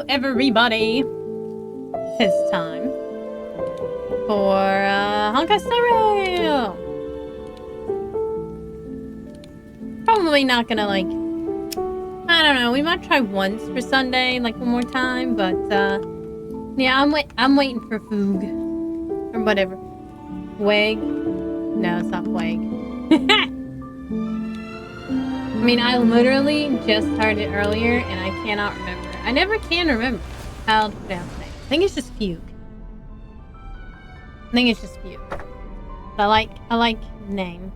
everybody. It's time for Honkai Star Rail. Probably not gonna like, I don't know, we might try once for Sunday, like one more time, but yeah, I'm waiting for Foog or whatever. Wag? No, it's not Wag. I mean, I literally just heard it earlier and I cannot remember. I never can remember how to pronounce it. I think it's just Fugue. I think it's just Fugue. I like name.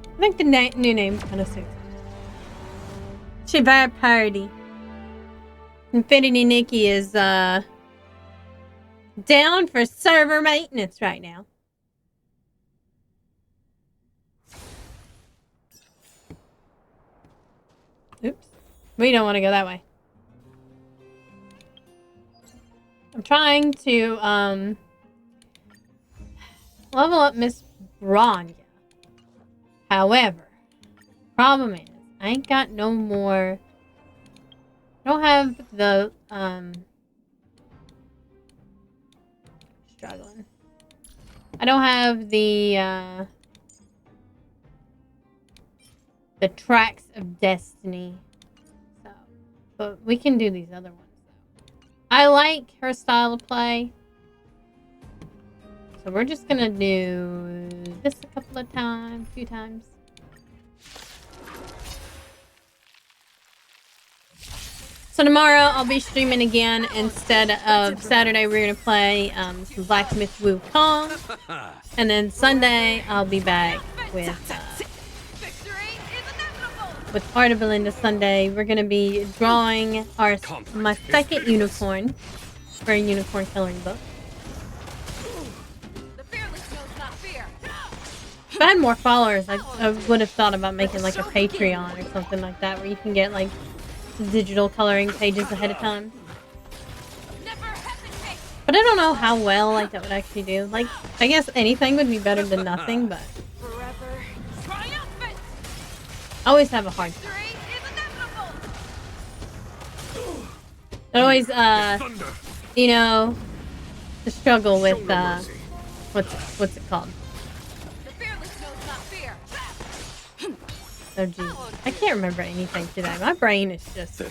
I think the new name kind of suits. Shivar Party. Infinity Nikki is down for server maintenance right now. Oops. We don't want to go that way. I'm trying to level up Miss Bronya. However, problem is I ain't got no more. I don't have the struggling. I don't have the tracks of destiny. So, but we can do these other ones. I like her style of play. So we're just gonna do this a few times. So tomorrow I'll be streaming again. Instead of Saturday, we're gonna play some Blacksmith Wukong, and then Sunday I'll be back with Art of Belinda. Sunday we're gonna be drawing my second unicorn for a unicorn coloring book. If I had more followers, I would have thought about making like a Patreon or something like that, where you can get like digital coloring pages ahead of time. But I don't know how well like that would actually do. Like, I guess anything would be better than nothing, but I always have a hard time. I always, you know, the struggle with what's it called? Oh geez, I can't remember anything today. My brain is just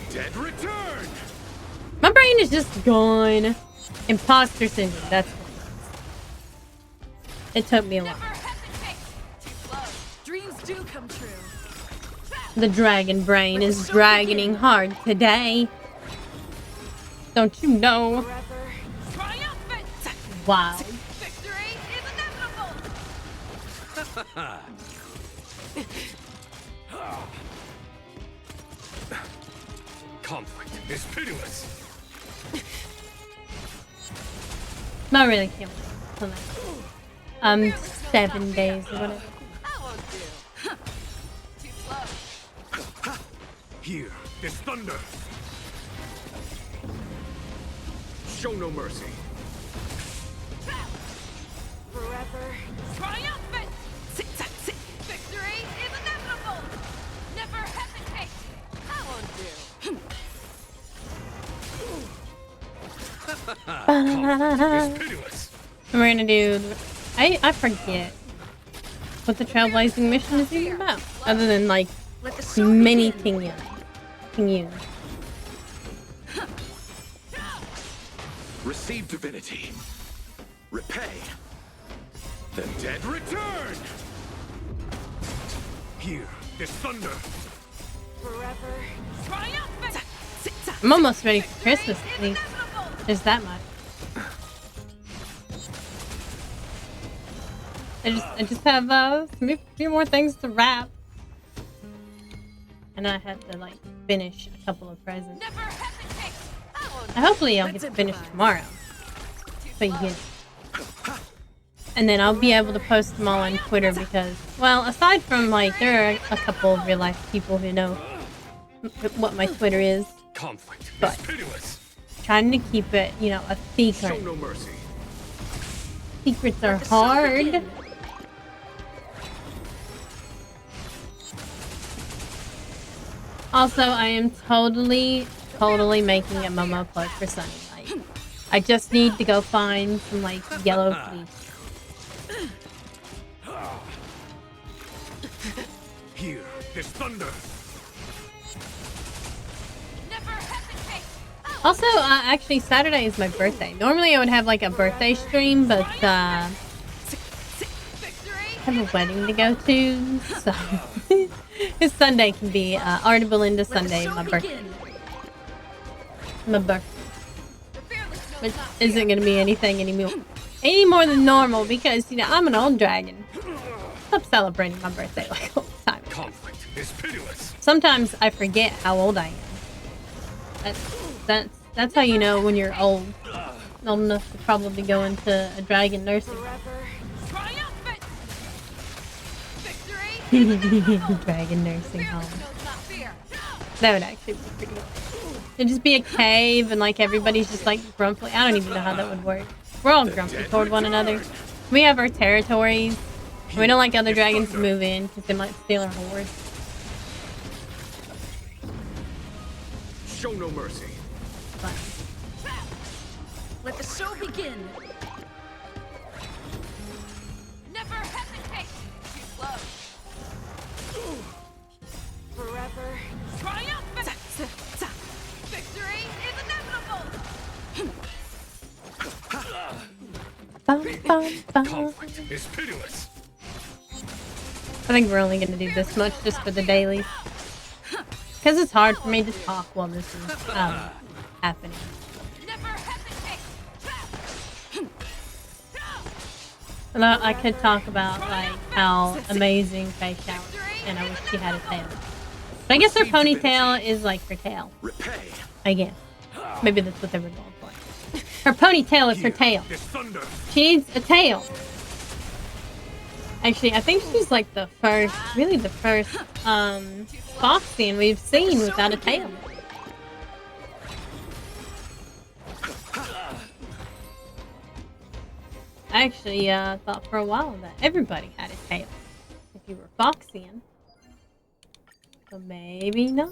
gone. Imposter syndrome. That's what it took me a while. Dreams do come true. The dragon brain is dragoning hard today. Don't you know? Wow. Victory is inevitable. Conflict is pitiless. Not really can't wait till next 7 days or whatever. Here is thunder. Show no mercy. Forever triumphant. Victory is inevitable. Never hesitate. I won't do. We're gonna do. I forget what the Trailblazing mission is even about, other than like mini Ting Yun. Receive divinity. Repay. The dead return. Here is thunder. Forever triumphant. I'm almost ready for Christmas, at least. There's that much. I just have a few more things to wrap. And I have to like finish a couple of presents. Hopefully I'll get to finish tomorrow. But yeah. And then I'll be able to post them all on Twitter because, well, aside from like, there are a couple of real life people who know what my Twitter is. Conflict but is pitiless. Trying to keep it, you know, a secret. Show no mercy. Secrets are hard. Also, I am totally making a Momo plug for Sunny. Like, I just need to go find some, like, yellow fleece. Here, this thunder. Never hesitate. Also, actually, Saturday is my birthday. Normally, I would have, like, a birthday stream, but, I have a wedding to go to, so... His Sunday can be, Arta Belinda Sunday, my birthday. My birthday. Which isn't gonna be anything any more than normal, because, you know, I'm an old dragon. I'm celebrating my birthday, like, all the time. Conflict is pitiless. Sometimes I forget how old I am. That's how you know when you're old. Old enough to probably go into a dragon nursing. Triumphant. Victory. Dragon nursing home. That would actually be pretty good. It'd just be a cave and like everybody's just like grumpy. I don't even know how that would work. We're all grumpy toward one another. We have our territories. We don't like other dragons to move in because they might steal our horde. Show no mercy. But Let the show begin. Never hesitate. Too slow. Forever triumphant. Victory is inevitable. bum, bum. Conflict is pitiless. I think we're only gonna do this much just for the daily. Because it's hard for me to talk while this is happening. Never hesitate. Although I could talk about like how amazing Faye showers and I wish she had a tail. But I guess her ponytail is like her tail. Repay. I guess. Maybe that's what they were going for. Her ponytail is her tail. This thunder. She needs a tail. Actually, I think she's like the first, really the first, Foxian we've seen without a tail. I actually, thought for a while that everybody had a tail. If you were Foxian. But maybe not.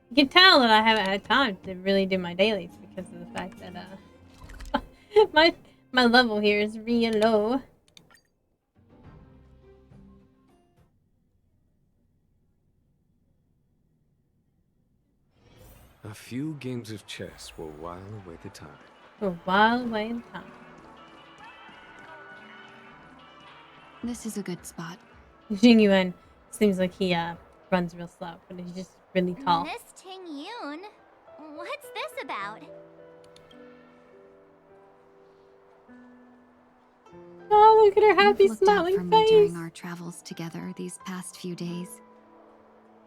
You can tell that I haven't had time to really do my dailies because of the fact that my level here is real low. A few games of chess will while away the time. For a while away in time. This is a good spot. Jing Yuan seems like he runs real slow, but he's just really tall. Miss Ting Yoon, what's this about? Oh, look at her happy, You've looked out for smiling me face. during our travels together these past few days.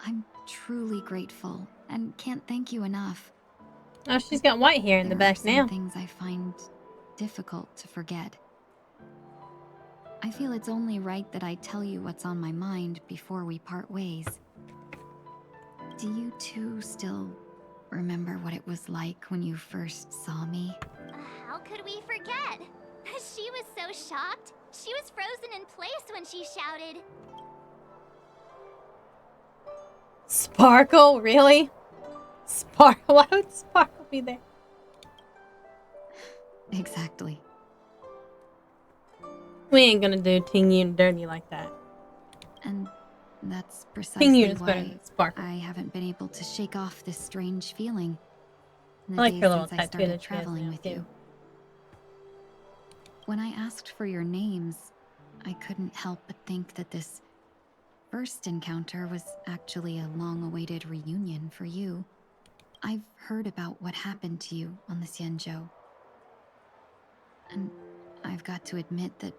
I'm truly grateful and can't thank you enough. Oh, she's got white hair in the There are back some now. things I find difficult to forget. I feel it's only right that I tell you what's on my mind before we part ways. Do you two still remember what it was like when you first saw me? How could we forget? She was so shocked. She was frozen in place when she shouted. Sparkle? Really? Sparkle? Why would Sparkle be there? Exactly. We ain't gonna do Ting Yun dirty like that. And that's Ting precisely Yun is better why than Sparkle. I haven't been able to shake off this strange feeling in the I like days her little since I tattoo started that she has traveling now, with too. you. When I asked for your names, I couldn't help but think that this first encounter was actually a long-awaited reunion for you. I've heard about what happened to you on the Xianzhou. And I've got to admit that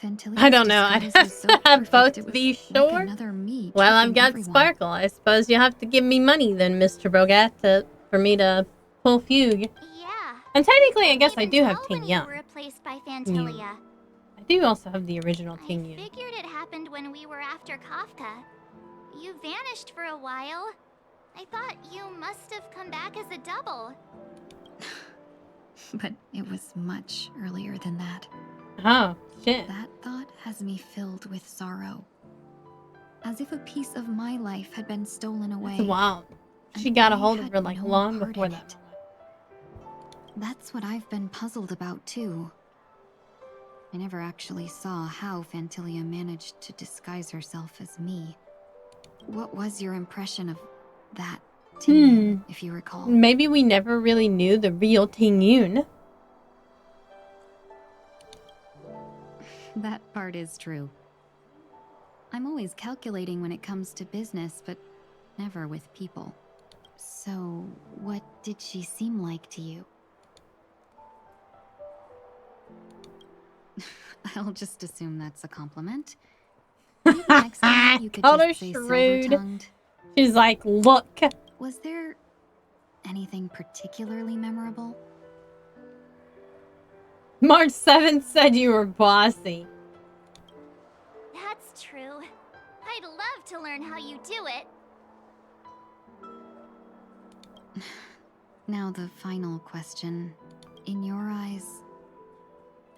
Ventilia's I don't know. I'd disguise have was so to have perfect, both it to was be like sure. another me Well, I've tricking got everyone. Sparkle. I suppose you have to give me money then, Mr. Bogat, for me to pull Fugue. Yeah. And technically, I guess I Couldn't do even have tell Ting when you Yun. were replaced by Fantilia. I do also have the original I Ting Yun. figured it happened when we were after Kafka. You vanished for a while. I thought you must have come back as a double. But it was much earlier than that. Oh, shit. That thought has me filled with sorrow. As if a piece of my life had been stolen away. That's wild. She and got a I hold of had her like no long part before in that it. That's what I've been puzzled about too. I never actually saw how Fantilia managed to disguise herself as me. What was your impression of that, Ting, if you recall? Maybe we never really knew the real Ting Yun. That part is true. I'm always calculating when it comes to business, but never with people. So, what did she seem like to you? I'll just assume that's a compliment. Maybe next time you could Called her just say shrewd. silver-tongued. She's like, look. Was there anything particularly memorable? March 7th said you were bossy. That's true. I'd love to learn how you do it. Now the final question. In your eyes,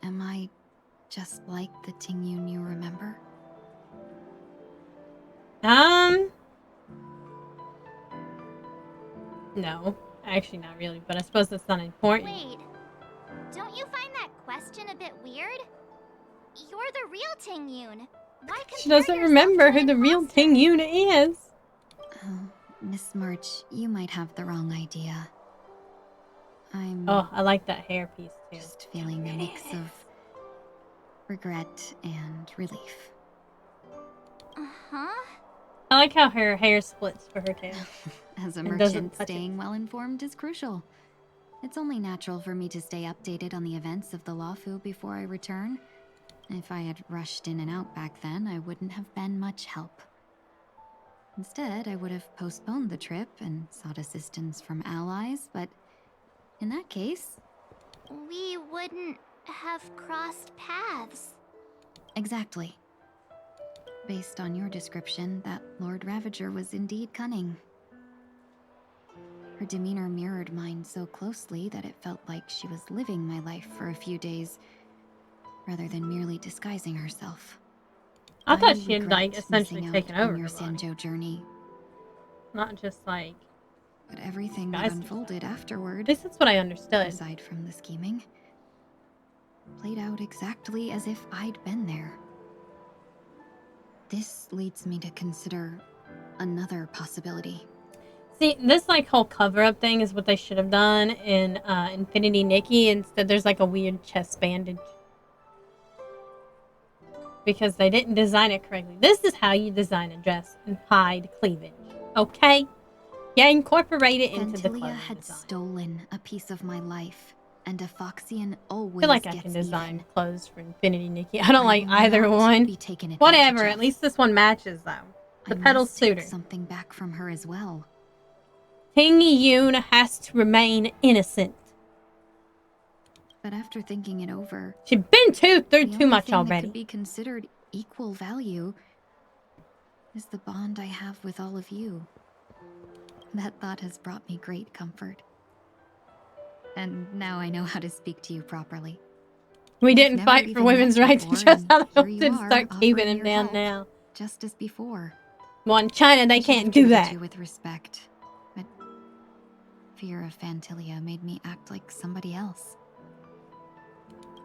am I just like the Ting Yun you remember? No. Actually, not really, but I suppose that's not important. Wait, don't you find that question a bit weird? You're the real Ting Yun. Why She compare doesn't yourself remember to who an the real imposter? Ting Yun is. Oh, Miss March, you might have the wrong idea. I'm Oh, I like that hair piece too. just feeling a mix of regret and relief. Uh-huh. I like how her hair splits for her tail. As a And doesn't merchant, touch it. staying well informed is crucial. It's only natural for me to stay updated on the events of the Lawfu before I return. If I had rushed in and out back then, I wouldn't have been much help. Instead, I would have postponed the trip and sought assistance from allies, but in that case... We wouldn't have crossed paths. Exactly. Based on your description, that Lord Ravager was indeed cunning. Her demeanor mirrored mine so closely that it felt like she was living my life for a few days, rather than merely disguising herself. I thought she had regret like essentially missing taken out on over your her body. Sanjo journey, Not just like, but everything that disguised unfolded at afterward, least that's what I understood. aside from the scheming, played out exactly as if I'd been there. This leads me to consider another possibility. See, this like whole cover-up thing is what they should have done in Infinity Nikki. Instead, there's like a weird chest bandage. Because they didn't design it correctly. This is how you design a dress and hide cleavage. Okay? Yeah, incorporate it into the Fantilia clothing had design. stolen a piece of my life, and a Foxian I always feel like I gets can design even. clothes for Infinity Nikki. I don't like will either not one. be taken advantage Whatever, of. at least this one matches though. The I petals must suit take her. something back from her as well. Ting Yun has to remain innocent. But after thinking it over, She's been through the too only much thing that already. could be considered equal value is the bond I have with all of you. That thought has brought me great comfort. And now I know how to speak to you properly. We didn't never fight for even women's met rights. before, Just and how the here you didn't are, start keeping offering him your down help, now. just as before. Well, in China, they I should can't have do treated that. you with respect, but fear of Fantilia made me act like somebody else.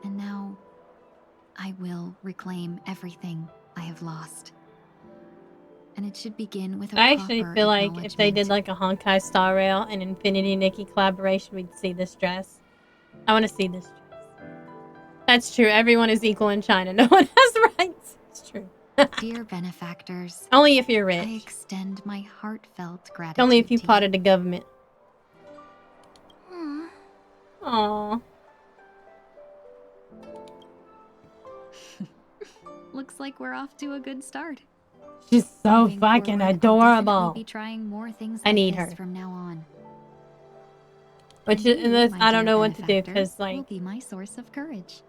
And now, I will reclaim everything I have lost. And it should begin with a I actually proper feel like if they did acknowledgement. like a Honkai Star Rail and Infinity Nikki collaboration, we'd see this dress. I want to see this dress. That's true. Everyone is equal in China. No one has rights. It's true. Dear benefactors, Only if you're I rich. extend my heartfelt gratitude Only if you to part of the government. Hmm. Aww. Looks like we're off to a good start. She's so Moving fucking forward, I'll adorable. definitely be trying more things I like need this her. from now on. Which And is, you, and this, my I don't dear know what to do benefactor, because will like be my source of courage.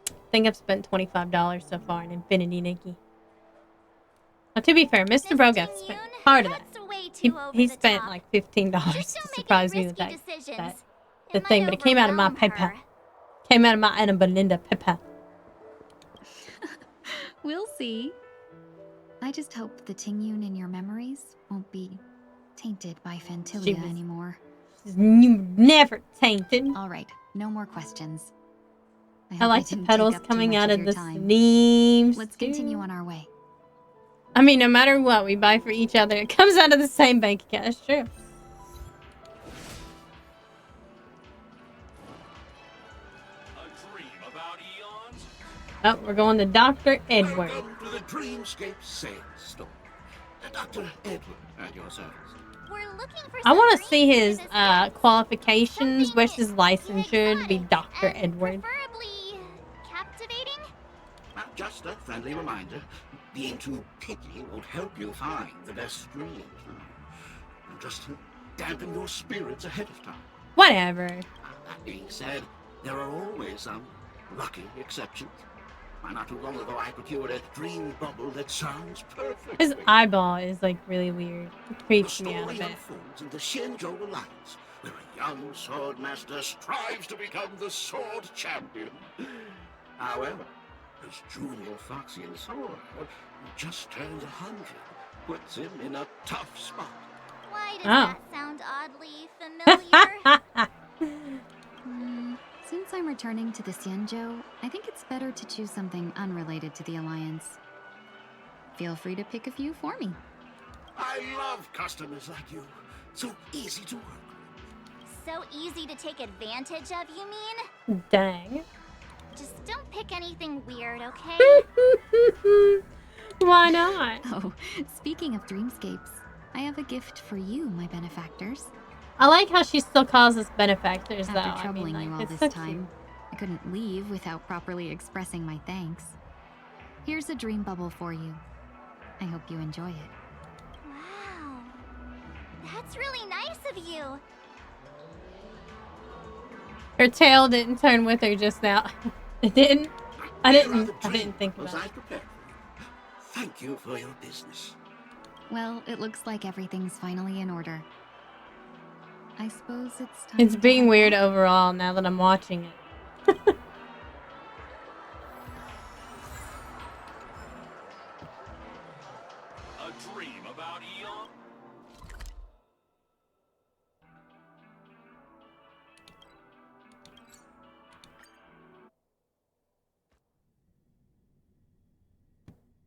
I think I've spent $25 so far in Infinity Nikki. Now, to be fair, Mr. Miss Brogat Ting spent Yun, part of that. that's way too over He the spent top. like $15 Just to don't make surprise any me with risky that. decisions. the thing, but it came out of my paper. Came out of my Anna Belinda paper. We'll see. I just hope the Tingyun in your memories won't be tainted by Phantilia anymore. She's never tainted. All right, no more questions. I like the petals coming out of the leaves. Let's continue on our way. I mean, no matter what we buy for each other, it comes out of the same bank account. That's true. Oh, we're going to Dr. Edward. Welcome to the Dreamscape Sales Store. Dr. Edward at your service. We're looking for I want to some see his dreams this qualifications Something versus licensure to be exotic Dr. and Edward. Preferably captivating. Just a friendly reminder. Being too picky won't help you find the best dreams. Just dampen your spirits ahead of time. Whatever. That being said, there are always some lucky exceptions. Not too long ago, I procured a dream bubble that sounds perfect. His eyeball is like really weird. It The creeps me out a story bit. unfolds in the Shinjo Alliance, where a young swordmaster strives to become the sword champion. However, his junior Foxian sword, who just turned 100, puts him in a tough spot. Why does Oh. that sound oddly familiar? Since I'm returning to the Xianzhou, I think it's better to choose something unrelated to the Alliance. Feel free to pick a few for me. I love customers like you. So easy to work with. So easy to take advantage of, you mean? Dang. Just don't pick anything weird, okay? Why not? Oh, speaking of dreamscapes, I have a gift for you, my benefactors. I like how she still calls us benefactors, though. After I mean, troubling like, you all it's this so time, cute. I couldn't leave without properly expressing my thanks. Here's a dream bubble for you. I hope you enjoy it. Wow. That's really nice of you. Her tail didn't turn with her just now. It didn't. I didn't think Was about I it. prepared for you? Thank you for your business. Well, it looks like everything's finally in order. I suppose it's time It's to being head weird back. overall now that I'm watching it. A dream about Eon?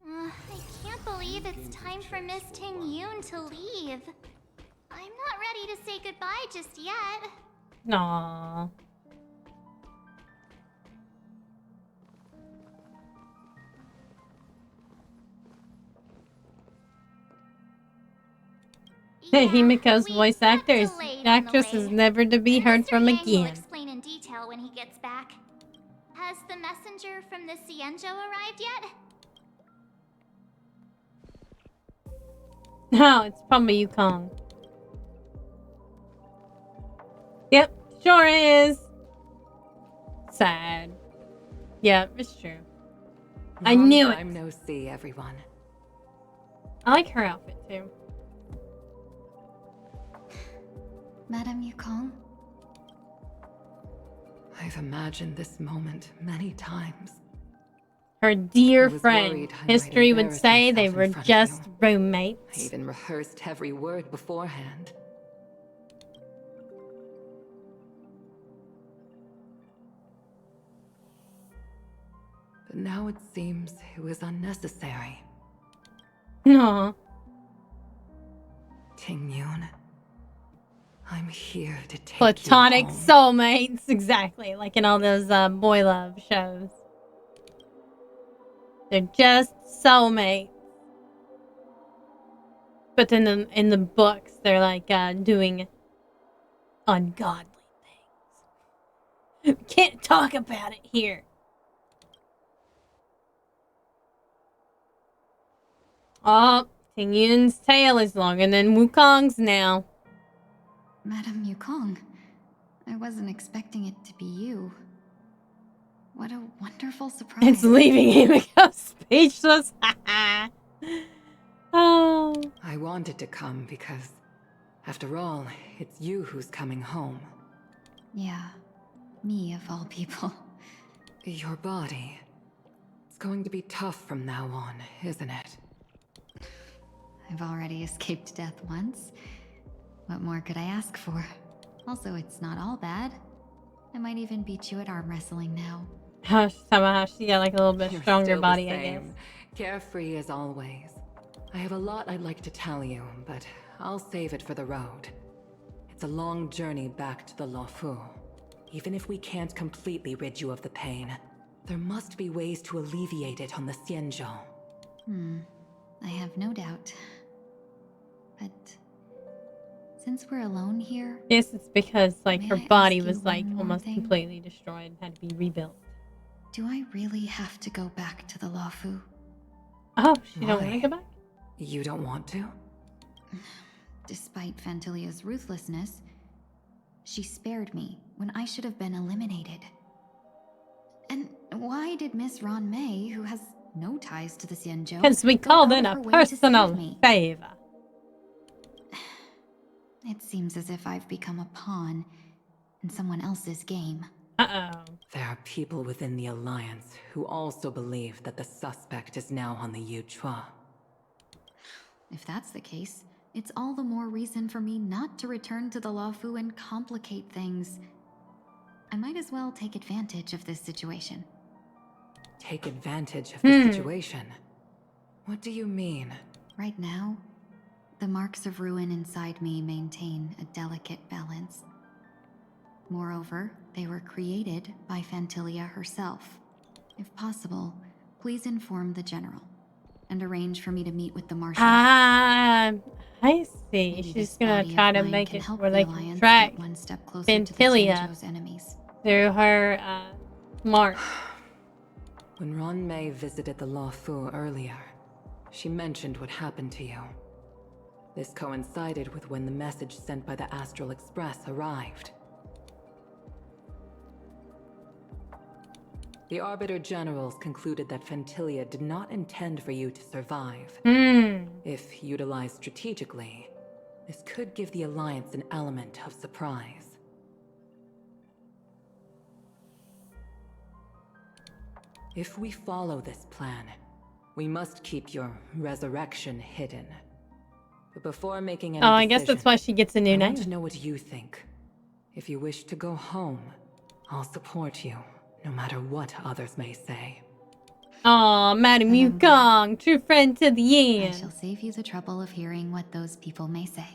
I can't believe it's time for Miss Ting Yoon to leave. I'm not ready to say goodbye just yet. Aww. Himiko's we voice got actor is delayed on the actress is way. never to be heard Mr. from Yang will again. explain in detail when he gets back. Has the messenger from the Xianzhou arrived yet? No, it's probably Yukong. Yep, sure is. Sad. Yeah, it's true. I knew it. Long time no see, everyone. I like her outfit too. Madame Yukong? I've imagined this moment many times. Her dear I was friend. worried I might History would embarrass say they myself in were front of just you. roommates. I even rehearsed every word beforehand. But now it seems it was unnecessary. No. Tingyun, I'm here to take Platonic you home. soulmates. Exactly. Like in all those boy love shows. They're just soulmates. But then in the books, they're like doing ungodly things. We can't talk about it here. Oh, Ting Yun's tail is longer than Wukong's now. Madame Yukong, I wasn't expecting it to be you. What a wonderful surprise. It's leaving Himiko speechless. Oh. I wanted to come because, after all, it's you who's coming home. Yeah, me of all people. Your body. It's going to be tough from now on, isn't it? I've already escaped death once. What more could I ask for? Also, it's not all bad. I might even beat you at arm wrestling now. Somehow she got like a little bit You're stronger still the body, I guess. same. Carefree as always. I have a lot I'd like to tell you, but I'll save it for the road. It's a long journey back to the Luofu. Even if we can't completely rid you of the pain, there must be ways to alleviate it on the Xianzhou. I have no doubt. But since we're alone here, Yes, it's because like may her I body ask you was like one more almost thing? completely destroyed and had to be rebuilt. do I really have to go back to the Luofu? Oh, she don't want to Why? go back? You don't want to? Despite Fantilia's ruthlessness, she spared me when I should have been eliminated. And why did Miss Ron May, who has no ties to the Xianzhou, Because we go called out in of a her way to save personal me? favor. It seems as if I've become a pawn in someone else's game. Uh-oh. There are people within the Alliance who also believe that the suspect is now on the Yuchua. If that's the case, it's all the more reason for me not to return to the Luofu and complicate things. I might as well take advantage of this situation. Take advantage of the situation? What do you mean? Right now, the marks of ruin inside me maintain a delicate balance. Moreover, they were created by Fantilia herself. If possible, please inform the General and arrange for me to meet with the Marshal. Ah, I see. Maybe She's this gonna body try of to mine make can it help where the they can Alliance track get one step closer to the Fantilia Xianzhou's enemies. through her mark. When Ron May visited the Luofu earlier, she mentioned what happened to you. This coincided with when the message sent by the Astral Express arrived. The Arbiter Generals concluded that Fantilia did not intend for you to survive. If utilized strategically, this could give the Alliance an element of surprise. If we follow this plan, we must keep your resurrection hidden. But before making any I guess that's why she gets a new I name. want to know what you think. If you wish to go home, I'll support you, no matter what others may say. Aw, Madam Yukong, true friend to the I end. shall save you the trouble of hearing what those people may say.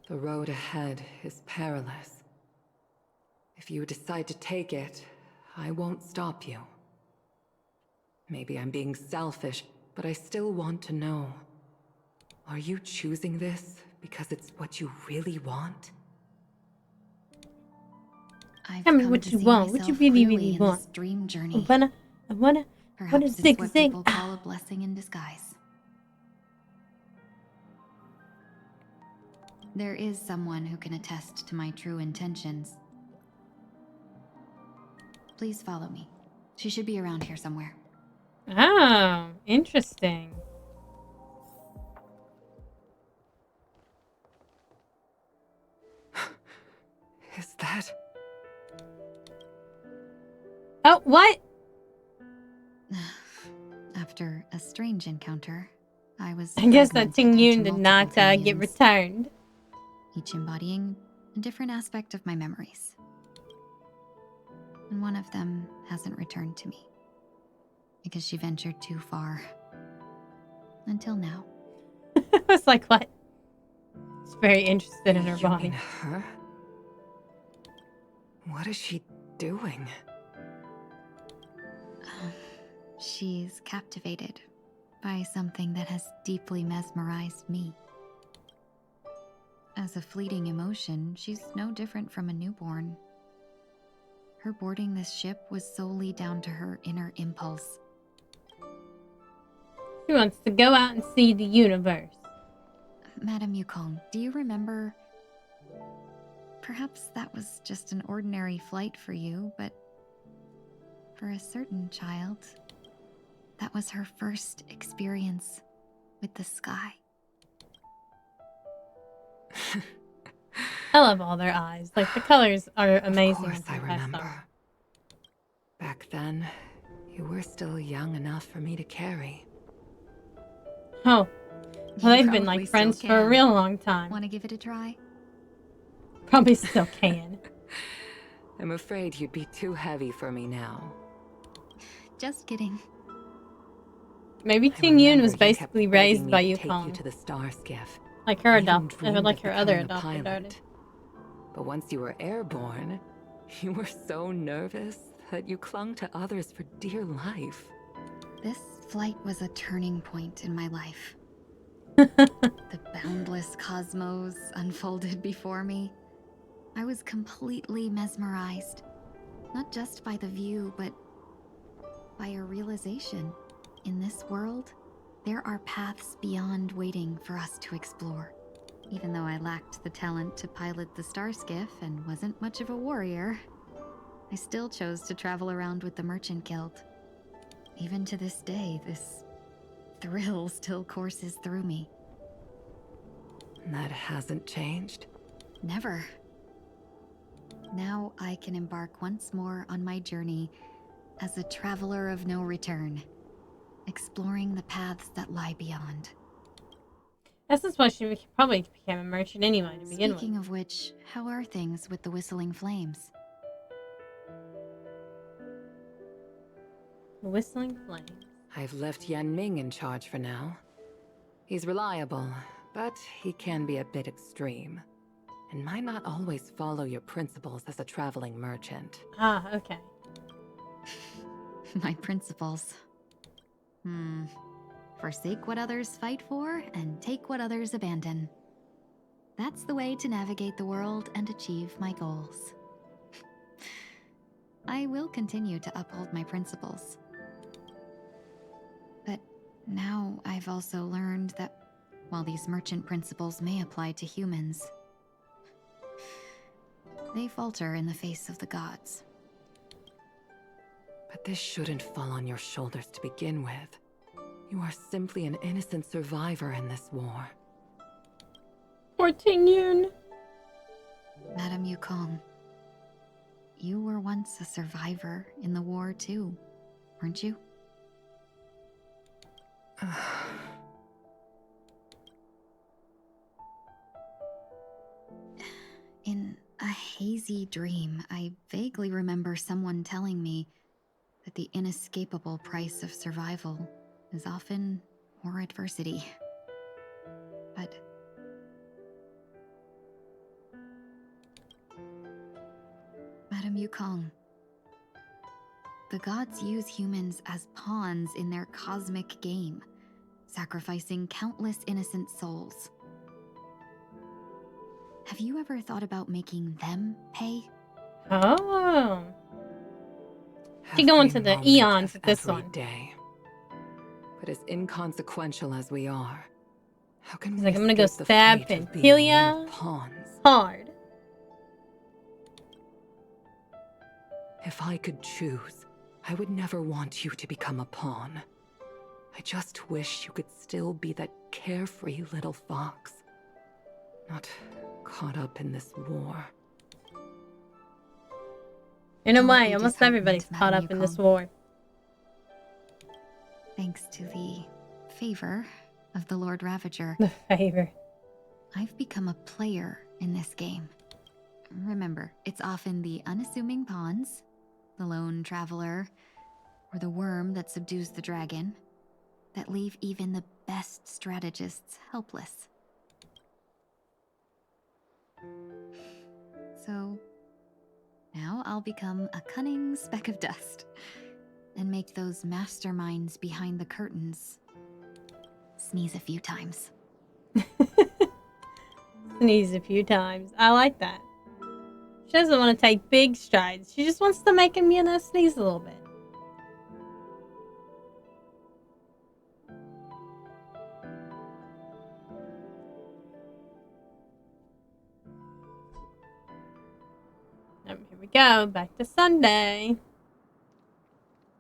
The road ahead is perilous. If you decide to take it, I won't stop you. Maybe I'm being selfish, but I still want to know. Are you choosing this because it's what you really want? I've Tell me come what to you see want, what you myself really, clearly really in want. this dream journey. I wanna Perhaps it's zig what zig. people call a blessing in disguise. There is someone who can attest to my true intentions. Please follow me. She should be around here somewhere. Oh, interesting. Is that... Oh, what? After a strange encounter, I was I guess that fragmented Ting into Yun did not multiple get opinions, returned. each embodying a different aspect of my memories. And one of them hasn't returned to me, because she ventured too far. Until now. I was like, what? It's very interested in her You body. mean her? What is she doing? She's captivated by something that has deeply mesmerized me. As a fleeting emotion, she's no different from a newborn. Her boarding this ship was solely down to her inner impulse. She wants to go out and see the universe. Madame Yukong, do you remember? Perhaps that was just an ordinary flight for you, but for a certain child, that was her first experience with the sky. I love all their eyes. Like, the colors are amazing. Of course I in Past remember. Star. Back then, you were still young enough for me to carry. Oh. Well, they've been, probably like, still friends for a can. real long time. Want to give it a try? Probably still can. I'm afraid you'd be too heavy for me now. Just kidding. Maybe I Ting Yun remember was you kept basically begging raised me by to take you Yukong. to the star skiff. Like her Even dreamed like of her other becoming a adopted daughter. pilot. But once you were airborne, you were so nervous that you clung to others for dear life. This flight was a turning point in my life. The boundless cosmos unfolded before me. I was completely mesmerized. Not just by the view, but by a realization. In this world, there are paths beyond waiting for us to explore. Even though I lacked the talent to pilot the star skiff and wasn't much of a warrior, I still chose to travel around with the Merchant Guild. Even to this day, this thrill still courses through me. That hasn't changed. Never. Now I can embark once more on my journey as a traveler of no return, exploring the paths that lie beyond. That's why she probably became a merchant anyway to begin with. Speaking of which, how are things with the Whistling Flames? The Whistling Flames. I've left Yan Ming in charge for now. He's reliable, but he can be a bit extreme, and might not always follow your principles as a traveling merchant. Ah, okay. My principles. Forsake what others fight for and take what others abandon. That's the way to navigate the world and achieve my goals. I will continue to uphold my principles. But now I've also learned that while these merchant principles may apply to humans, they falter in the face of the gods. But this shouldn't fall on your shoulders to begin with. You are simply an innocent survivor in this war. Poor Ting Yun. Madame Yukong, you were once a survivor in the war too, weren't you? In a hazy dream, I vaguely remember someone telling me that the inescapable price of survival is often more adversity. But Madame Yukong, the gods use humans as pawns in their cosmic game, sacrificing countless innocent souls. Have you ever thought about making them pay? Oh. She going to the eons with this one. Day. But as inconsequential as we are, how can He's we like, I'm gonna go escape the stab fate of being Penthelia mere pawns? hard. If I could choose, I would never want you to become a pawn. I just wish you could still be that carefree little fox. Not caught up in this war. In a Don't way, be almost disheartened, everybody's caught Madame up in this Yukong. war. Thanks to the favor of the Lord Ravager, The favor. I've become a player in this game. Remember, it's often the unassuming pawns, the lone traveler, or the worm that subdues the dragon, that leave even the best strategists helpless. So, now I'll become a cunning speck of dust, and make those masterminds behind the curtains sneeze a few times. Sneeze a few times. I like that. She doesn't want to take big strides. She just wants to make him, sneeze a little bit. Here we go. Back to Sunday.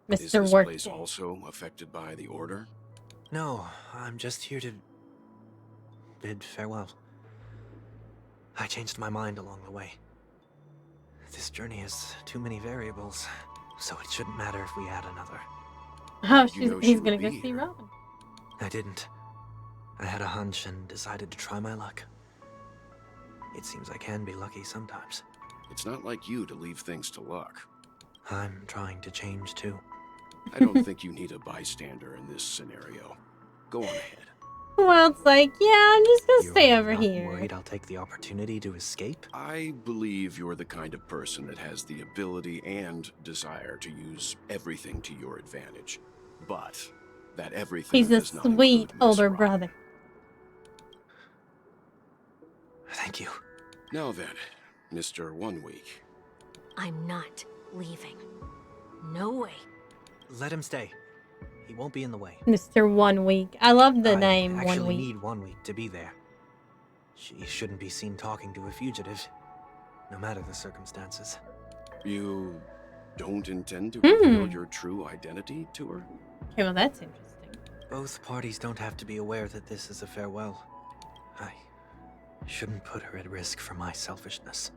Is Mr. this Work. place also affected by the order? No, I'm just here to bid farewell. I changed my mind along the way. This journey has too many variables, so it shouldn't matter if we add another. Oh, You know he's she gonna would go be see here. Robin. I didn't. I had a hunch and decided to try my luck. It seems I can be lucky sometimes. It's not like you to leave things to luck. I'm trying to change too. I don't think you need a bystander in this scenario. Go on ahead. Well, it's like, yeah, I'm just gonna You're stay over not here. worried I'll take the opportunity to escape? I believe you're the kind of person that has the ability and desire to use everything to your advantage. But that everything He's a does not sweet include Miss older Robin. brother. Thank you. Now then, Mr. 1 Week. I'm not leaving. No way. Let him stay. He won't be in the way. Mr. 1 Week. I love the name I 1 actually Week. need 1 week to be there. She shouldn't be seen talking to a fugitive, no matter the circumstances. You don't intend to reveal Hmm. your true identity to her? Okay, well, that's interesting. Both parties don't have to be aware that this is a farewell. I shouldn't put her at risk for my selfishness.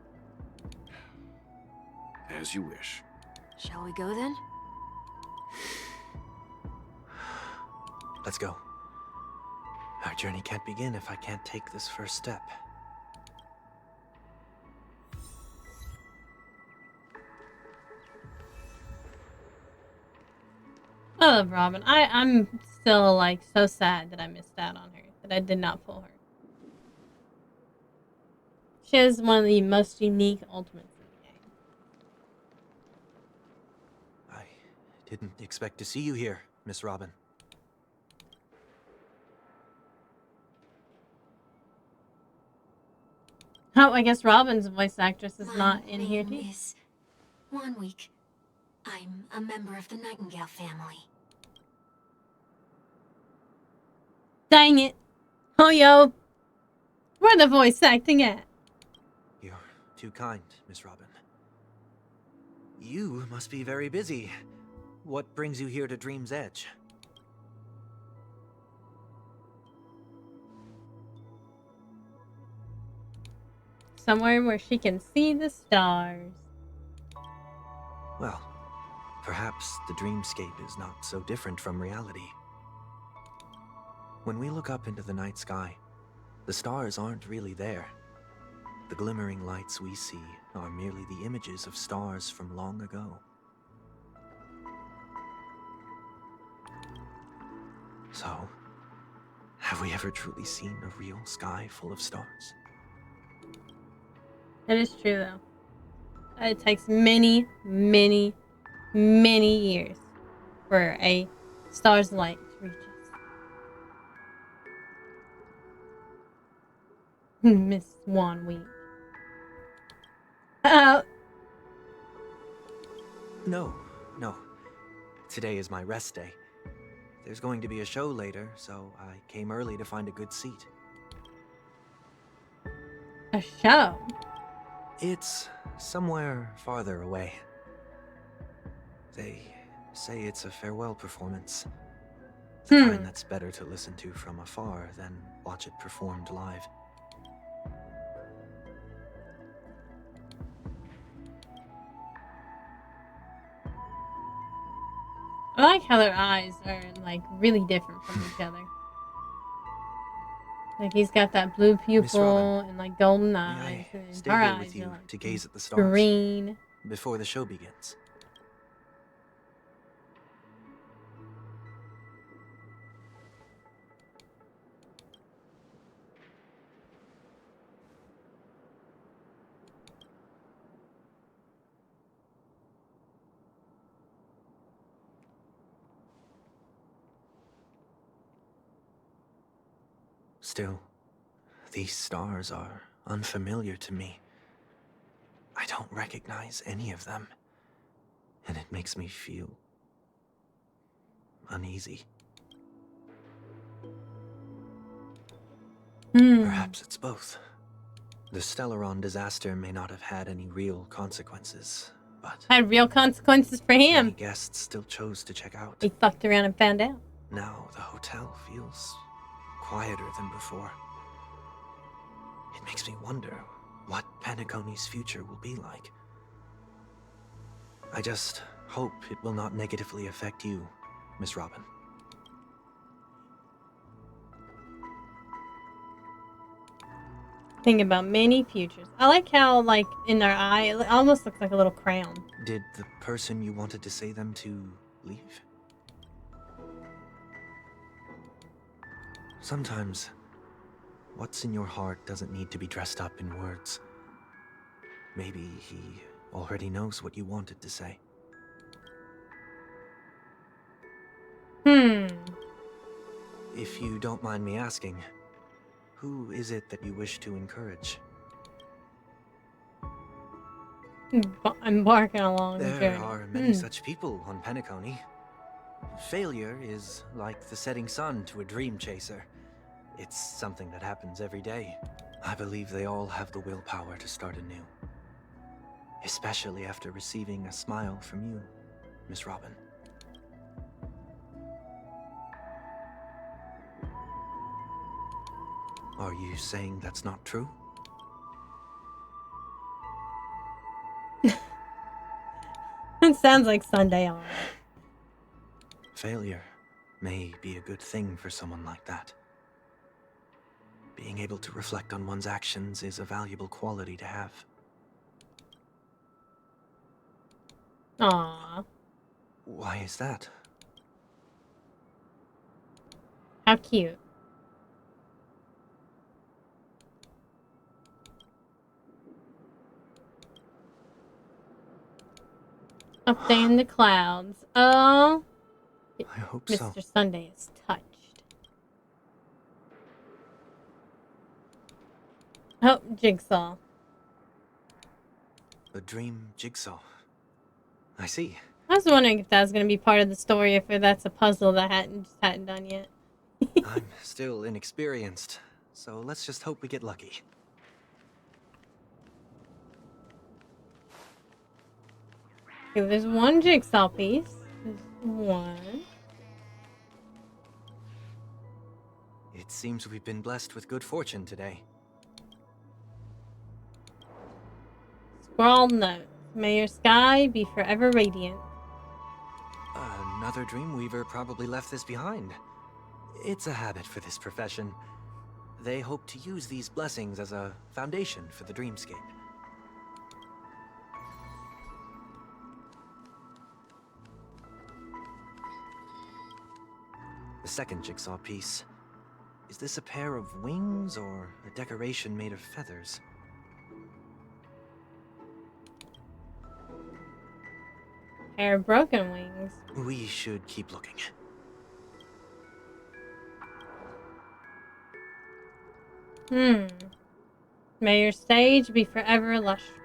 As you wish. Shall we go then? Let's go. Our journey can't begin if I can't take this first step. I love Robin. I'm still, like, so sad that I missed out on her. That I did not pull her. She is one of the most unique ultimates in the game. I didn't expect to see you here, Miss Robin. Oh, I guess Robin's voice actress is not in here, My too. name is 1 Week. I'm a member of the Nightingale family. Dang it. Oh, yo. Where the voice acting at? You're too kind, Miss Robin. You must be very busy. What brings you here to Dream's Edge? Somewhere where she can see the stars. Well, perhaps the dreamscape is not so different from reality. When we look up into the night sky, the stars aren't really there. The glimmering lights we see are merely the images of stars from long ago. So, have we ever truly seen a real sky full of stars? That is true, though. It takes many, many, many years for a star's light to reach us. Miss 1 Week. No. Today is my rest day. There's going to be a show later, so I came early to find a good seat. A show? It's somewhere farther away. They say it's a farewell performance. The kind that's better to listen to from afar than watch it performed live. I like how their eyes are, like, really different from each other. Like, he's got that blue pupil and, like, golden eyes. May I And stay her here eyes with you are, like, to gaze at the stars green. before the show begins? Still, these stars are unfamiliar to me. I don't recognize any of them, and it makes me feel uneasy. Perhaps it's both. The Stellaron disaster may not have had any real consequences, but Had real consequences for many him. guests still chose to check out. He fucked around and found out. Now the hotel feels quieter than before. It makes me wonder what Penacony's future will be like. I just hope it will not negatively affect you, Miss Robin. Think about many futures. I like how, like, in their eye, it almost looks like a little crown. Did the person you wanted to say them to leave? Sometimes, what's in your heart doesn't need to be dressed up in words. Maybe he already knows what you wanted to say. If you don't mind me asking, who is it that you wish to encourage? Embarking along the There journey. are many such people on Penacony. Failure is like the setting sun to a dream chaser. It's something that happens every day. I believe they all have the willpower to start anew. Especially after receiving a smile from you, Miss Robin. Are you saying that's not true? It sounds like Sunday on. Failure may be a good thing for someone like that. Being able to reflect on one's actions is a valuable quality to have. Aww. Why is that? How cute. Up there in the clouds. Oh. I hope so. Mr. Sunday is touched. Oh, Jigsaw. A dream jigsaw. I see. I was wondering if that was going to be part of the story, if that's a puzzle that hadn't done yet. I'm still inexperienced, so let's just hope we get lucky. Okay, there's one jigsaw piece. There's one. It seems we've been blessed with good fortune today. Scrawled note. May your sky be forever radiant. Another Dreamweaver probably left this behind. It's a habit for this profession. They hope to use these blessings as a foundation for the dreamscape. The second jigsaw piece. Is this a pair of wings or a decoration made of feathers? Pair of broken wings. We should keep looking. May your stage be forever lustrous.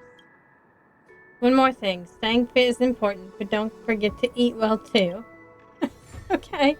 One more thing. Staying fit is important, but don't forget to eat well too. Okay.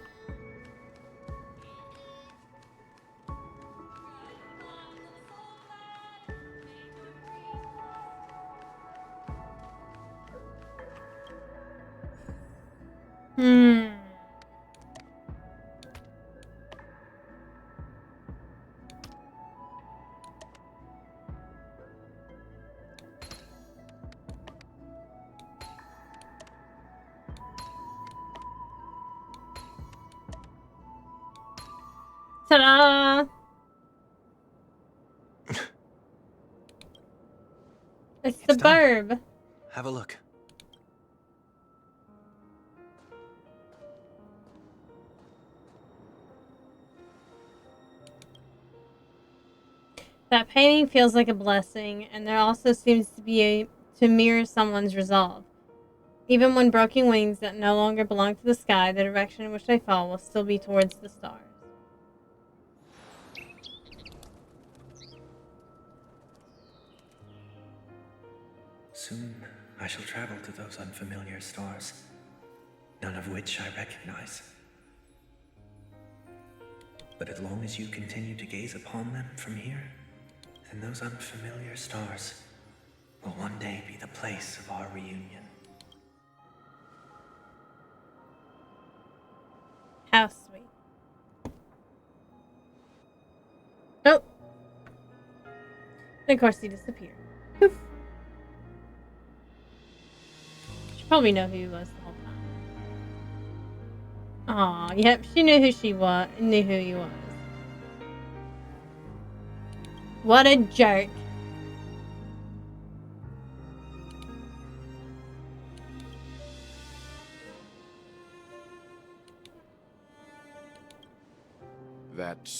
Ta-da! It's the done. burb. Have a look. That painting feels like a blessing, and there also seems to be to mirror someone's resolve. Even when broken wings that no longer belong to the sky, the direction in which they fall will still be towards the stars. Soon I shall travel to those unfamiliar stars, none of which I recognize. But as long as you continue to gaze upon them from here, then those unfamiliar stars will one day be the place of our reunion. How sweet. Oh! And of course, he disappeared. Poof. She probably know who he was the whole time. Aw, yep, she knew who she was. Knew who he was. What a jerk. That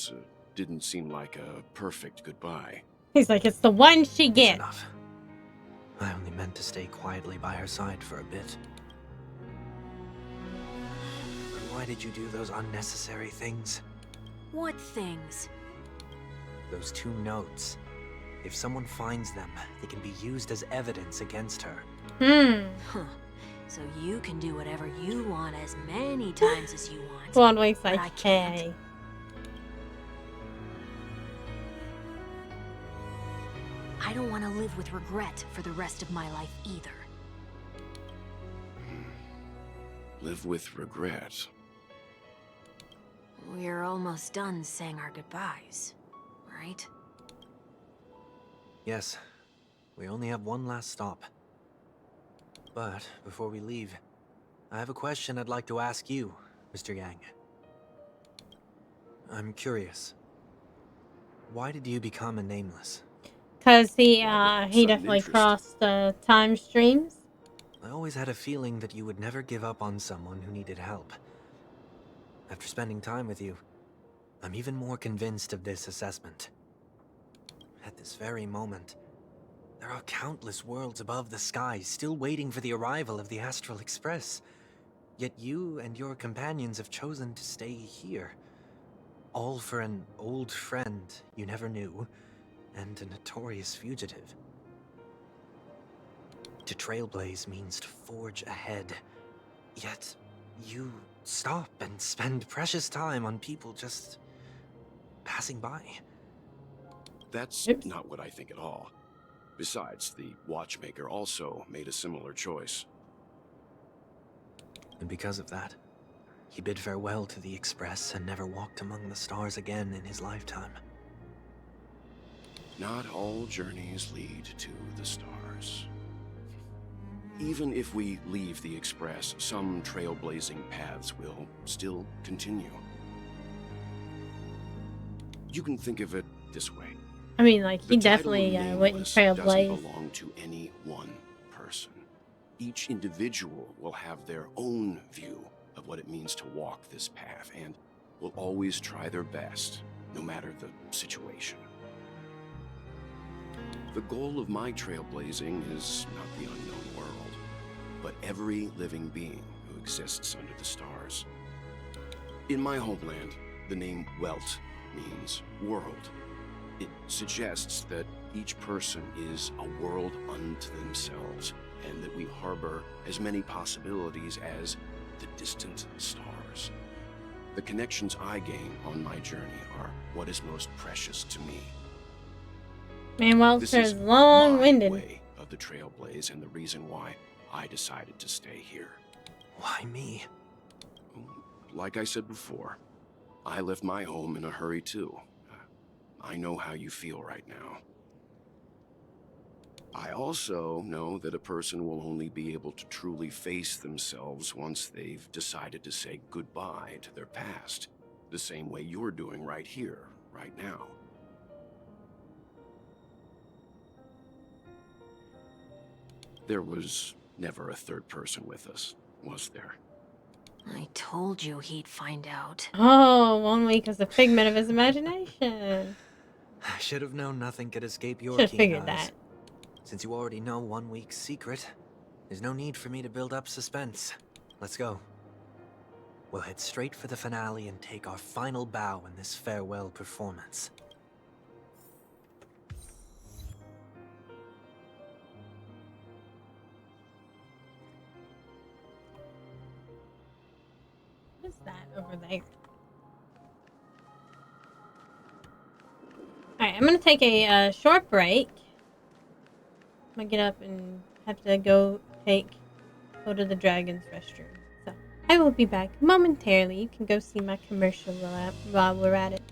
didn't seem like a perfect goodbye. He's like, it's the one she It's gets. enough. I only meant to stay quietly by her side for a bit. But why did you do those unnecessary things? What things? Those 2 notes. If someone finds them, they can be used as evidence against her. Huh. So you can do whatever you want as many times as you want. Blonde Wake's But like, I can't. hey. I don't want to live with regret for the rest of my life either. Live with regret. We're almost done saying our goodbyes, right? Yes, we only have one last stop. But before we leave, I have a question I'd like to ask you, Mr. Yang. I'm curious. Why did you become a Nameless? Because he Sudden definitely interest. crossed time streams. I always had a feeling that you would never give up on someone who needed help. After spending time with you, I'm even more convinced of this assessment. At this very moment, there are countless worlds above the sky still waiting for the arrival of the Astral Express. Yet you and your companions have chosen to stay here. All for an old friend you never knew, and a notorious fugitive. To trailblaze means to forge ahead. Yet, you stop and spend precious time on people just passing by. That's Oops. not what I think at all. Besides, the watchmaker also made a similar choice. And because of that, he bid farewell to the Express and never walked among the stars again in his lifetime. Not all journeys lead to the stars. Even if we leave the Express, some trailblazing paths will still continue. You can think of it this way. I mean, like, he The title definitely of went and Nameless doesn't trailblazed. belong to any one person. Each individual will have their own view of what it means to walk this path and will always try their best, no matter the situation. The goal of my trailblazing is not the unknown world, but every living being who exists under the stars. In my homeland, the name Welt means world. It suggests that each person is a world unto themselves, and that we harbor as many possibilities as the distant stars. The connections I gain on my journey are what is most precious to me. Man, This Welter is is my long-winded. way of the trailblaze and the reason why I decided to stay here. Why me? Like I said before, I left my home in a hurry too. I know how you feel right now. I also know that a person will only be able to truly face themselves once they've decided to say goodbye to their past, the same way you're doing right here, right now. There was never a third person with us, was there? I told you he'd find out. Oh, 1 week was a figment of his imagination. I should have known nothing could escape your Should have keen figured eyes. that. Since you already know 1 week's secret, there's no need for me to build up suspense. Let's go. We'll head straight for the finale and take our final bow in this farewell performance. What is that over there? Alright, I'm gonna take a short break. I'm gonna get up and have to go to the dragon's restroom. So, I will be back momentarily. You can go see my commercial while we're at it.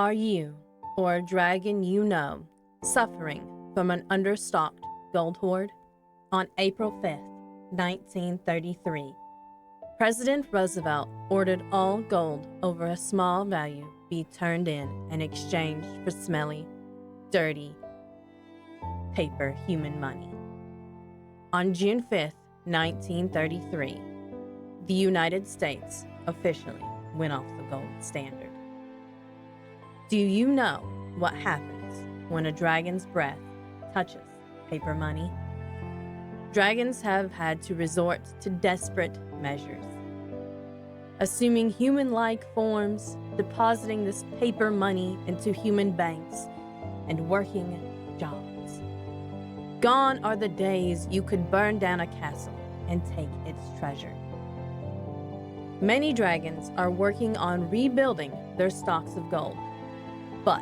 Are you, or a dragon you know, suffering from an understocked gold hoard? On April 5th, 1933, President Roosevelt ordered all gold over a small value be turned in and exchanged for smelly, dirty, paper human money. On June 5th, 1933, the United States officially went off the gold standard. Do you know what happens when a dragon's breath touches paper money? Dragons have had to resort to desperate measures, assuming human-like forms, depositing this paper money into human banks, and working jobs. Gone are the days you could burn down a castle and take its treasure. Many dragons are working on rebuilding their stocks of gold, but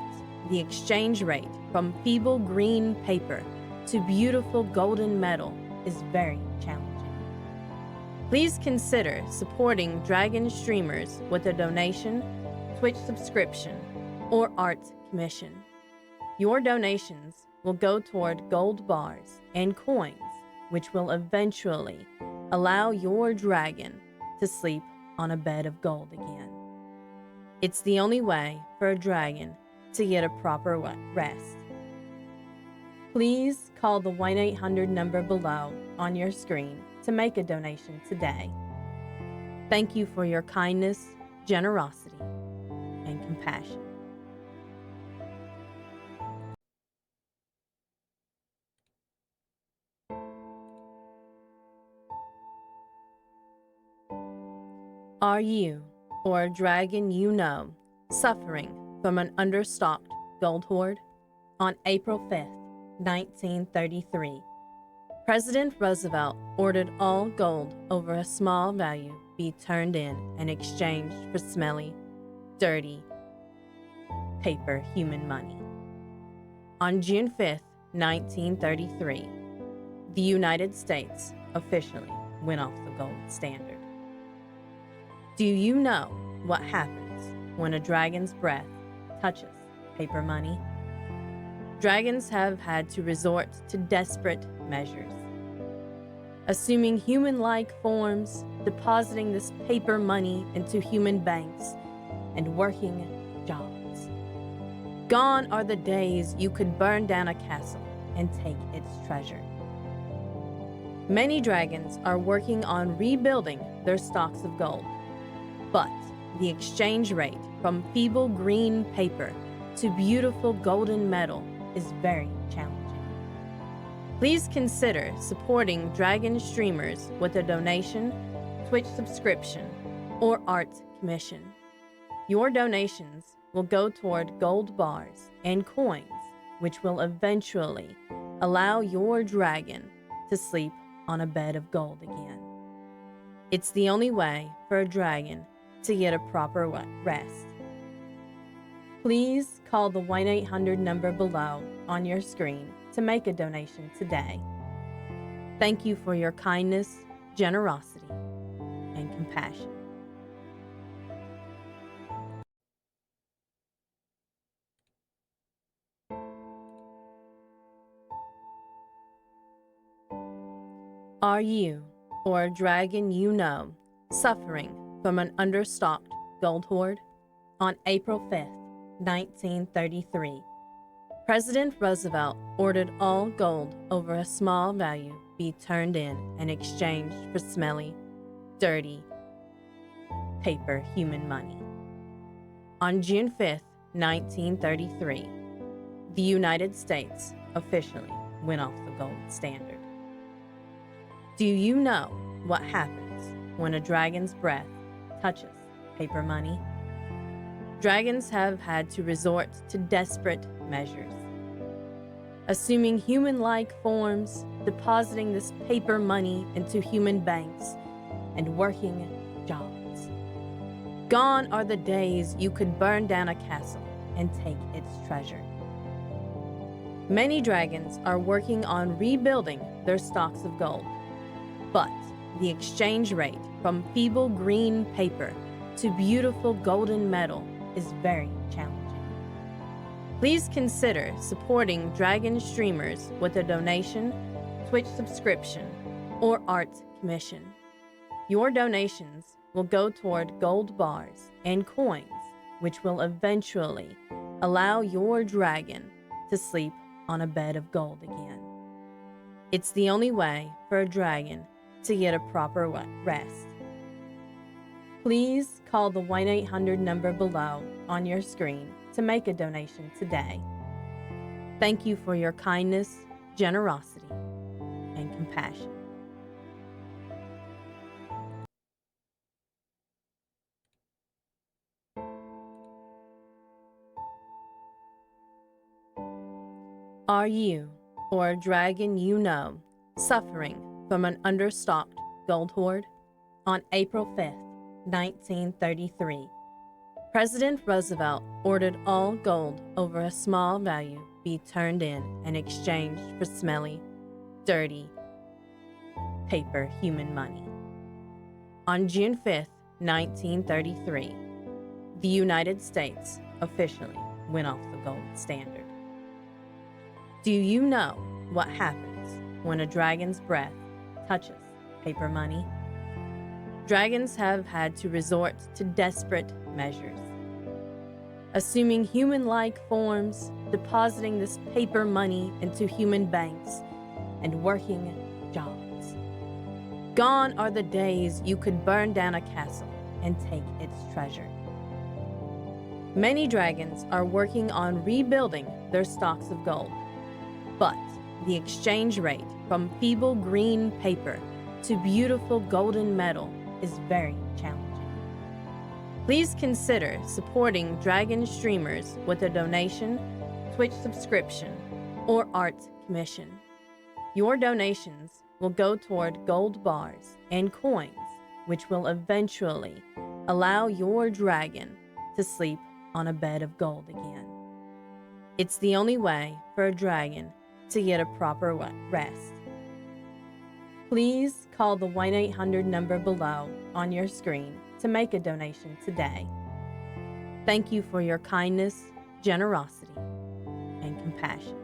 the exchange rate from feeble green paper to beautiful golden metal is very challenging. Please consider supporting dragon streamers with a donation, Twitch subscription, or art commission. Your donations will go toward gold bars and coins, which will eventually allow your dragon to sleep on a bed of gold again. It's the only way for a dragon to get a proper rest. Please call the 1-800 number below on your screen to make a donation today. Thank you for your kindness, generosity, and compassion. Are you, or a dragon you know, suffering from an understocked gold hoard? On April 5th, 1933, President Roosevelt ordered all gold over a small value be turned in and exchanged for smelly, dirty, paper human money. On June 5th, 1933, the United States officially went off the gold standard. Do you know what happens when a dragon's breath touches paper money? Dragons have had to resort to desperate measures, assuming human-like forms, depositing this paper money into human banks, and working jobs. Gone are the days you could burn down a castle and take its treasure. Many dragons are working on rebuilding their stocks of gold, but the exchange rate from feeble green paper to beautiful golden metal is very challenging. Please consider supporting dragon streamers with a donation, Twitch subscription, or art commission. Your donations will go toward gold bars and coins, which will eventually allow your dragon to sleep on a bed of gold again. It's the only way for a dragon to get a proper rest. Please call the 1-800 number below on your screen to make a donation today. Thank you for your kindness, generosity, and compassion. Are you, or a dragon you know, suffering from an understocked gold hoard? On April 5th, 1933, President Roosevelt ordered all gold over a small value be turned in and exchanged for smelly, dirty, paper human money. On June 5th, 1933, the United States officially went off the gold standard. Do you know what happens when a dragon's breath touches paper money? Dragons have had to resort to desperate measures, assuming human-like forms, depositing this paper money into human banks, and working jobs. Gone are the days you could burn down a castle and take its treasure. Many dragons are working on rebuilding their stocks of gold, but the exchange rate from feeble green paper to beautiful golden metal is very challenging. Please consider supporting Dragon streamers with a donation, Twitch subscription, or art commission. Your donations will go toward gold bars and coins, which will eventually allow your dragon to sleep on a bed of gold again. It's the only way for a dragon to get a proper rest. Please call the 1-800 number below on your screen to make a donation today. Thank you for your kindness, generosity, and compassion. Are you, or a dragon you know, suffering from an understocked gold hoard? On April 5th, 1933, President Roosevelt ordered all gold over a small value be turned in and exchanged for smelly, dirty paper human money. On June 5th, 1933, the United States officially went off the gold standard. Do you know what happens when a dragon's breath touches paper money? Dragons have had to resort to desperate measures, assuming human-like forms, depositing this paper money into human banks, and working jobs. Gone are the days you could burn down a castle and take its treasure. Many dragons are working on rebuilding their stocks of gold, but the exchange rate from feeble green paper to beautiful golden metal is very challenging. Please consider supporting Dragon streamers with a donation, Twitch subscription, or art commission. Your donations will go toward gold bars and coins, which will eventually allow your dragon to sleep on a bed of gold again. It's the only way for a dragon to get a proper rest. Please call the 1-800 number below on your screen to make a donation today. Thank you for your kindness, generosity, and compassion.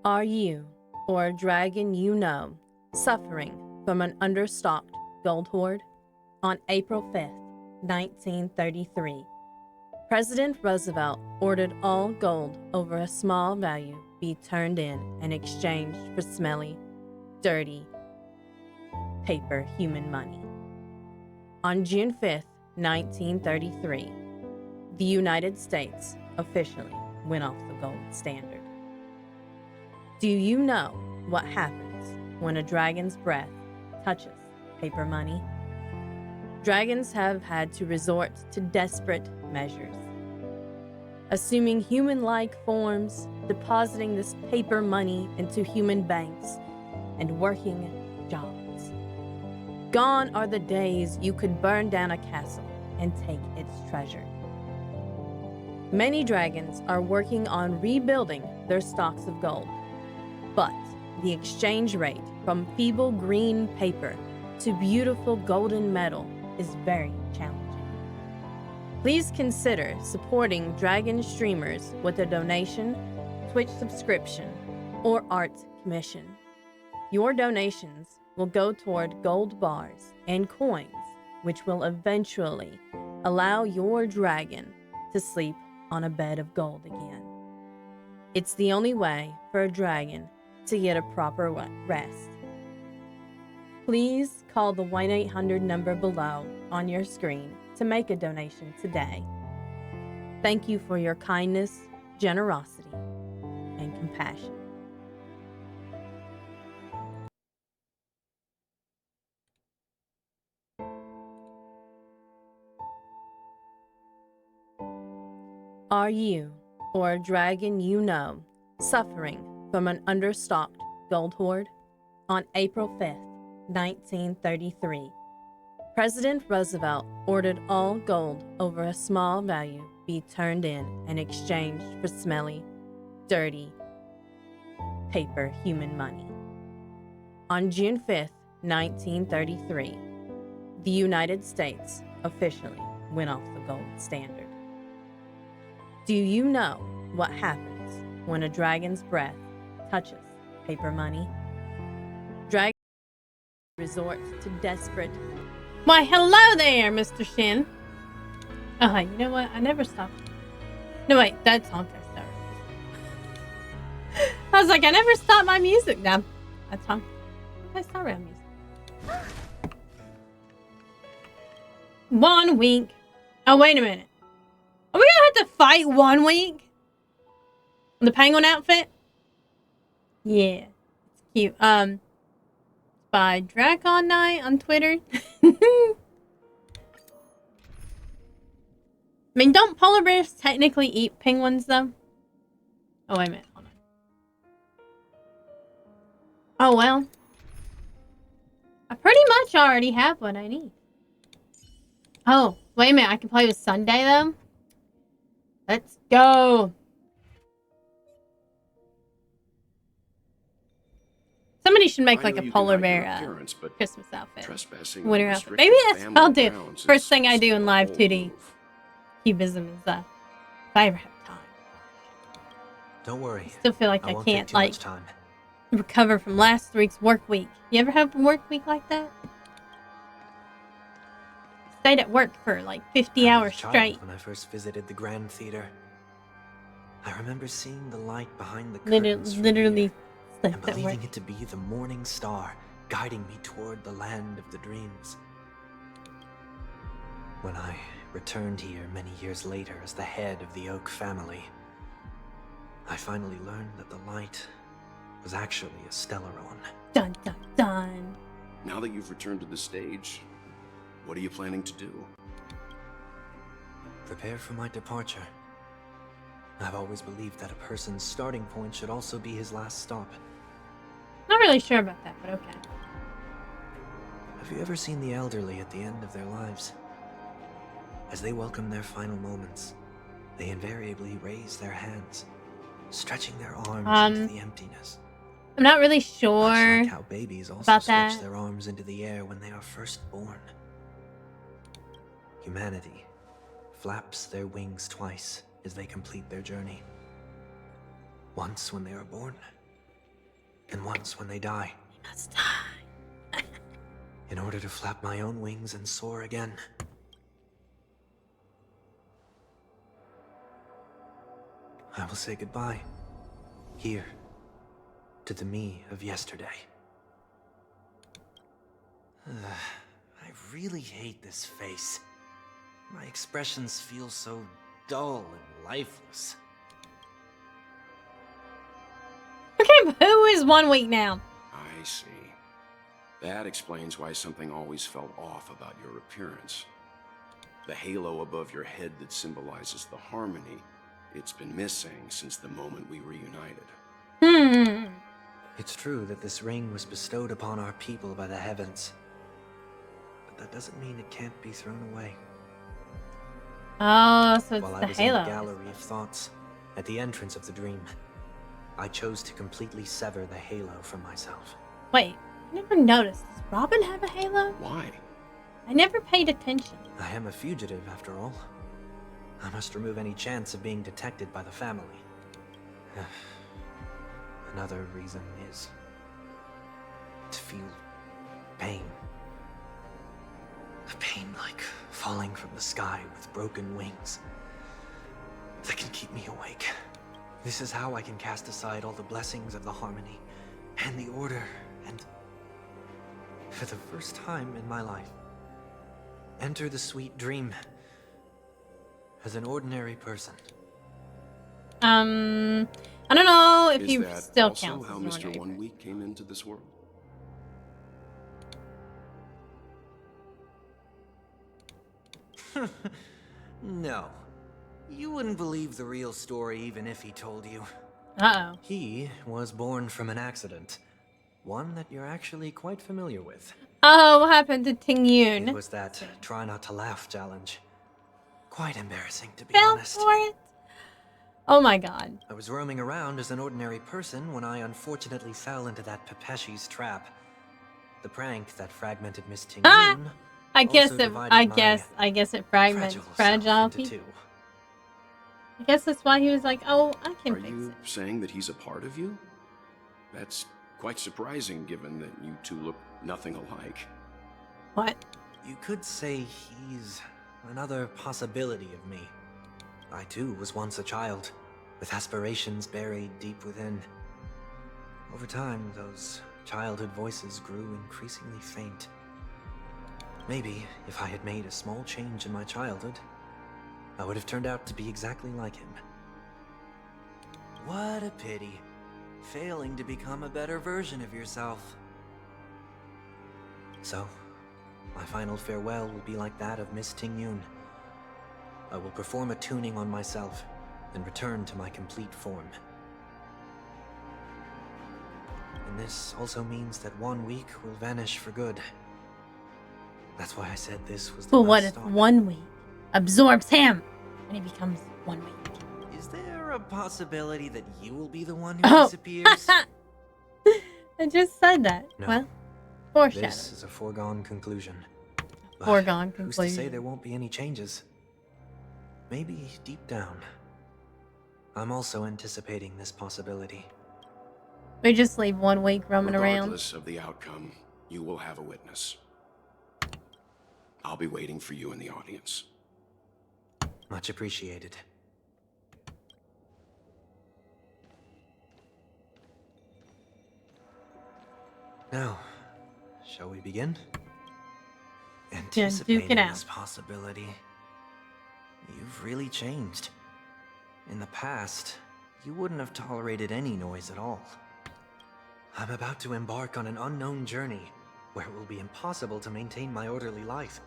Are you, or a dragon you know, suffering from an understocked gold hoard? On April 5th, 1933, President Roosevelt ordered all gold over a small value be turned in and exchanged for smelly, dirty paper human money. On June 5th, 1933, the United States officially went off the gold standard. Do you know what happens when a dragon's breath touches paper money? Dragons have had to resort to desperate measures, assuming human-like forms, depositing this paper money into human banks, and working jobs. Gone are the days you could burn down a castle and take its treasure. Many dragons are working on rebuilding their stocks of gold, but the exchange rate from feeble green paper to beautiful golden metal is very challenging. Please consider supporting Dragon streamers with a donation, Twitch subscription, or art commission. Your donations will go toward gold bars and coins, which will eventually allow your dragon to sleep on a bed of gold again. It's the only way for a dragon to get a proper rest. Please call the 1-800 number below on your screen to make a donation today. Thank you for your kindness, generosity, and compassion. Are you, or a dragon you know, suffering from an understocked gold hoard? On April 5th, 1933, President Roosevelt ordered all gold over a small value be turned in and exchanged for smelly, dirty paper human money. On June 5th, 1933, the United States officially went off the gold standard. Do you know what happens when a dragon's breath touches paper money? Dragon resorts to desperate... Why, hello there, Mr. Shin. You know what? I never stopped. No, wait, that's Honkai Star Rail. I was like, I never stopped my music now. That's Honkai Star Rail music. 1 week. Oh, wait a minute. Are we gonna have to fight 1 week? The penguin outfit? Yeah. It's cute. By Dracon Knight on Twitter. I mean, don't polar bears technically eat penguins, though? Oh, wait a minute. Hold on. Oh, well. I pretty much already have what I need. Oh, wait a minute. I can play with Sunday, though? Let's go. Somebody should make like a polar bear Christmas outfit. Winter outfit. Maybe that's what I'll do. First thing I do in live 2D cubism is if I ever have time. Don't worry. I still feel like I won't can't take too much time. recover from last week's work week. You ever have a work week like that? Stayed at work for like 50 hours straight. When I first visited the Grand Theater, I remember seeing the light behind the curtains literally and believing it to be the morning star guiding me toward the land of the dreams. When I returned here many years later as the head of the Oak family, I finally learned that the light was actually a Stellaron. Dun dun dun. Now that you've returned to the stage, what are you planning to do? Prepare for my departure. I've always believed that a person's starting point should also be his last stop. Not really sure about that, but okay. Have you ever seen the elderly at the end of their lives? As they welcome their final moments, they invariably raise their hands, stretching their arms into the emptiness. I'm not really sure like how babies also about stretch that. their arms into the air when they are first born. Humanity flaps their wings twice as they complete their journey. Once when they are born, and once when they die. We must die. In order to flap my own wings and soar again. I will say goodbye, here, to the me of yesterday. I really hate this face. My expressions feel so dull and lifeless. Okay, but who is 1 week now? I see. That explains why something always felt off about your appearance. The halo above your head that symbolizes the harmony, it's been missing since the moment we reunited. It's true that this ring was bestowed upon our people by the heavens. But that doesn't mean it can't be thrown away. Oh, so it's While the I was halo. in the gallery of thoughts, at the entrance of the dream, I chose to completely sever the halo from myself. Wait, I never noticed. Does Robin have a halo? Why? I never paid attention. I am a fugitive, after all. I must remove any chance of being detected by the family. Another reason is to feel pain. A pain like falling from the sky with broken wings that can keep me awake. This is how I can cast aside all the blessings of the harmony and the order and, for the first time in my life, enter the sweet dream as an ordinary person. I don't know if you Is still that count also how as Mr. ordinary 1 Week came into this world? No. You wouldn't believe the real story even if he told you. Uh-oh. He was born from an accident. One that you're actually quite familiar with. Oh, what happened to Ting Yun? It was that try not to laugh challenge. Quite embarrassing, to be Fell honest. for it? Oh my god. I was roaming around as an ordinary person when I unfortunately fell into that Pepeshi's trap. The prank that fragmented Miss Ting Ah! Yun I guess also it. divided I my guess it fragments fragile fragile self into people. two. I guess that's why he was like, "Oh, I can Are fix you it." saying that he's a part of you? That's quite surprising, given that you two look nothing alike. What? You could say he's another possibility of me. I too was once a child, with aspirations buried deep within. Over time, those childhood voices grew increasingly faint. Maybe if I had made a small change in my childhood, I would have turned out to be exactly like him. What a pity. Failing to become a better version of yourself. So, my final farewell will be like that of Miss Ting Yun. I will perform a tuning on myself and return to my complete form. And this also means that 1 week will vanish for good. That's why I said this was the But last what if stop. 1 week absorbs him and he becomes 1 week? Is there a possibility that you will be the one who Oh. disappears? I just said that. No. Well, foreshadow. This is a foregone conclusion. But Foregone who's to say conclusion. there won't be any changes? Maybe deep down, I'm also anticipating this possibility. We just leave 1 week roaming around. Regardless of the outcome, you will have a witness. I'll be waiting for you in the audience. Much appreciated. Now, shall we begin? Anticipating out. this possibility. You've really changed. In the past, you wouldn't have tolerated any noise at all. I'm about to embark on an unknown journey where it will be impossible to maintain my orderly life.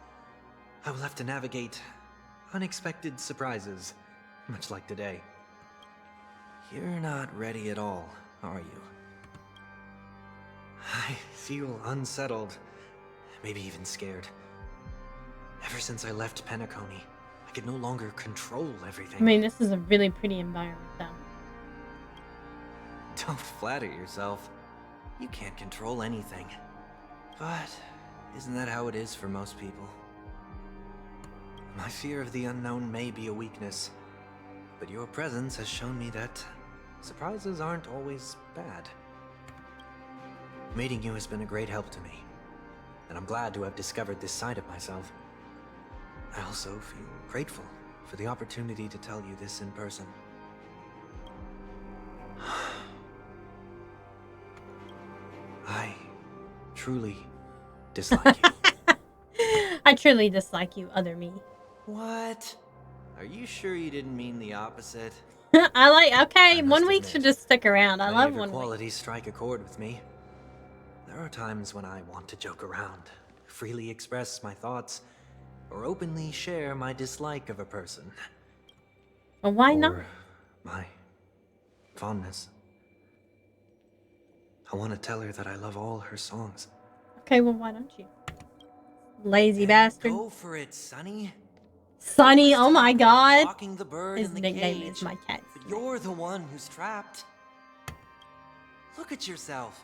I will have to navigate unexpected surprises, much like today. You're not ready at all, are you? I feel unsettled, maybe even scared. Ever since I left Penacony, I could no longer control everything. I mean, this is a really pretty environment, though. Don't flatter yourself. You can't control anything. But isn't that how it is for most people? My fear of the unknown may be a weakness, but your presence has shown me that surprises aren't always bad. Meeting you has been a great help to me, and I'm glad to have discovered this side of myself. I also feel grateful for the opportunity to tell you this in person. I truly dislike you. I truly dislike you, other me. What? Are you sure you didn't mean the opposite? I like. Okay, I 1 must week admit, should just stick around. I many love of your 1 week. qualities strike a chord with me. There are times when I want to joke around, freely express my thoughts, or openly share my dislike of a person. Well, why not? Or my fondness. I want to tell her that I love all her songs. Okay, well, why don't you? Lazy bastard. Go for it, Sonny. Sonny, oh my god. Walking the bird His in the nickname cage, is my cat. but you're the one who's trapped. Look at yourself.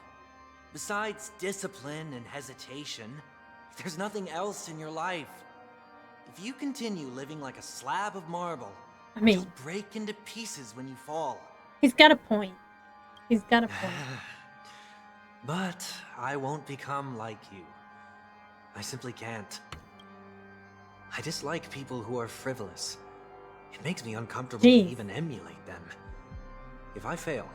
Besides discipline and hesitation, there's nothing else in your life. If you continue living like a slab of marble, I mean, you'll break into pieces when you fall. he's got a point. He's got a point. But I won't become like you. I simply can't. I dislike people who are frivolous. It makes me uncomfortable to Jeez. even emulate them. If I fail,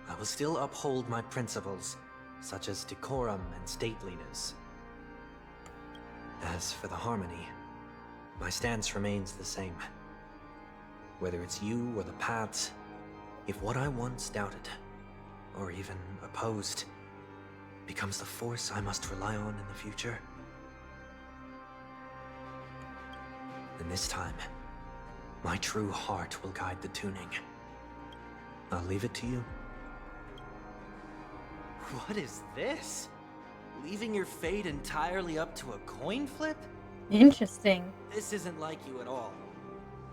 I will still uphold my principles, such as decorum and stateliness. As for the harmony, my stance remains the same. Whether it's you or the paths, if what I once doubted, or even opposed, becomes the force I must rely on in the future, then this time, my true heart will guide the tuning. I'll leave it to you. What is this? Leaving your fate entirely up to a coin flip? Interesting. This isn't like you at all.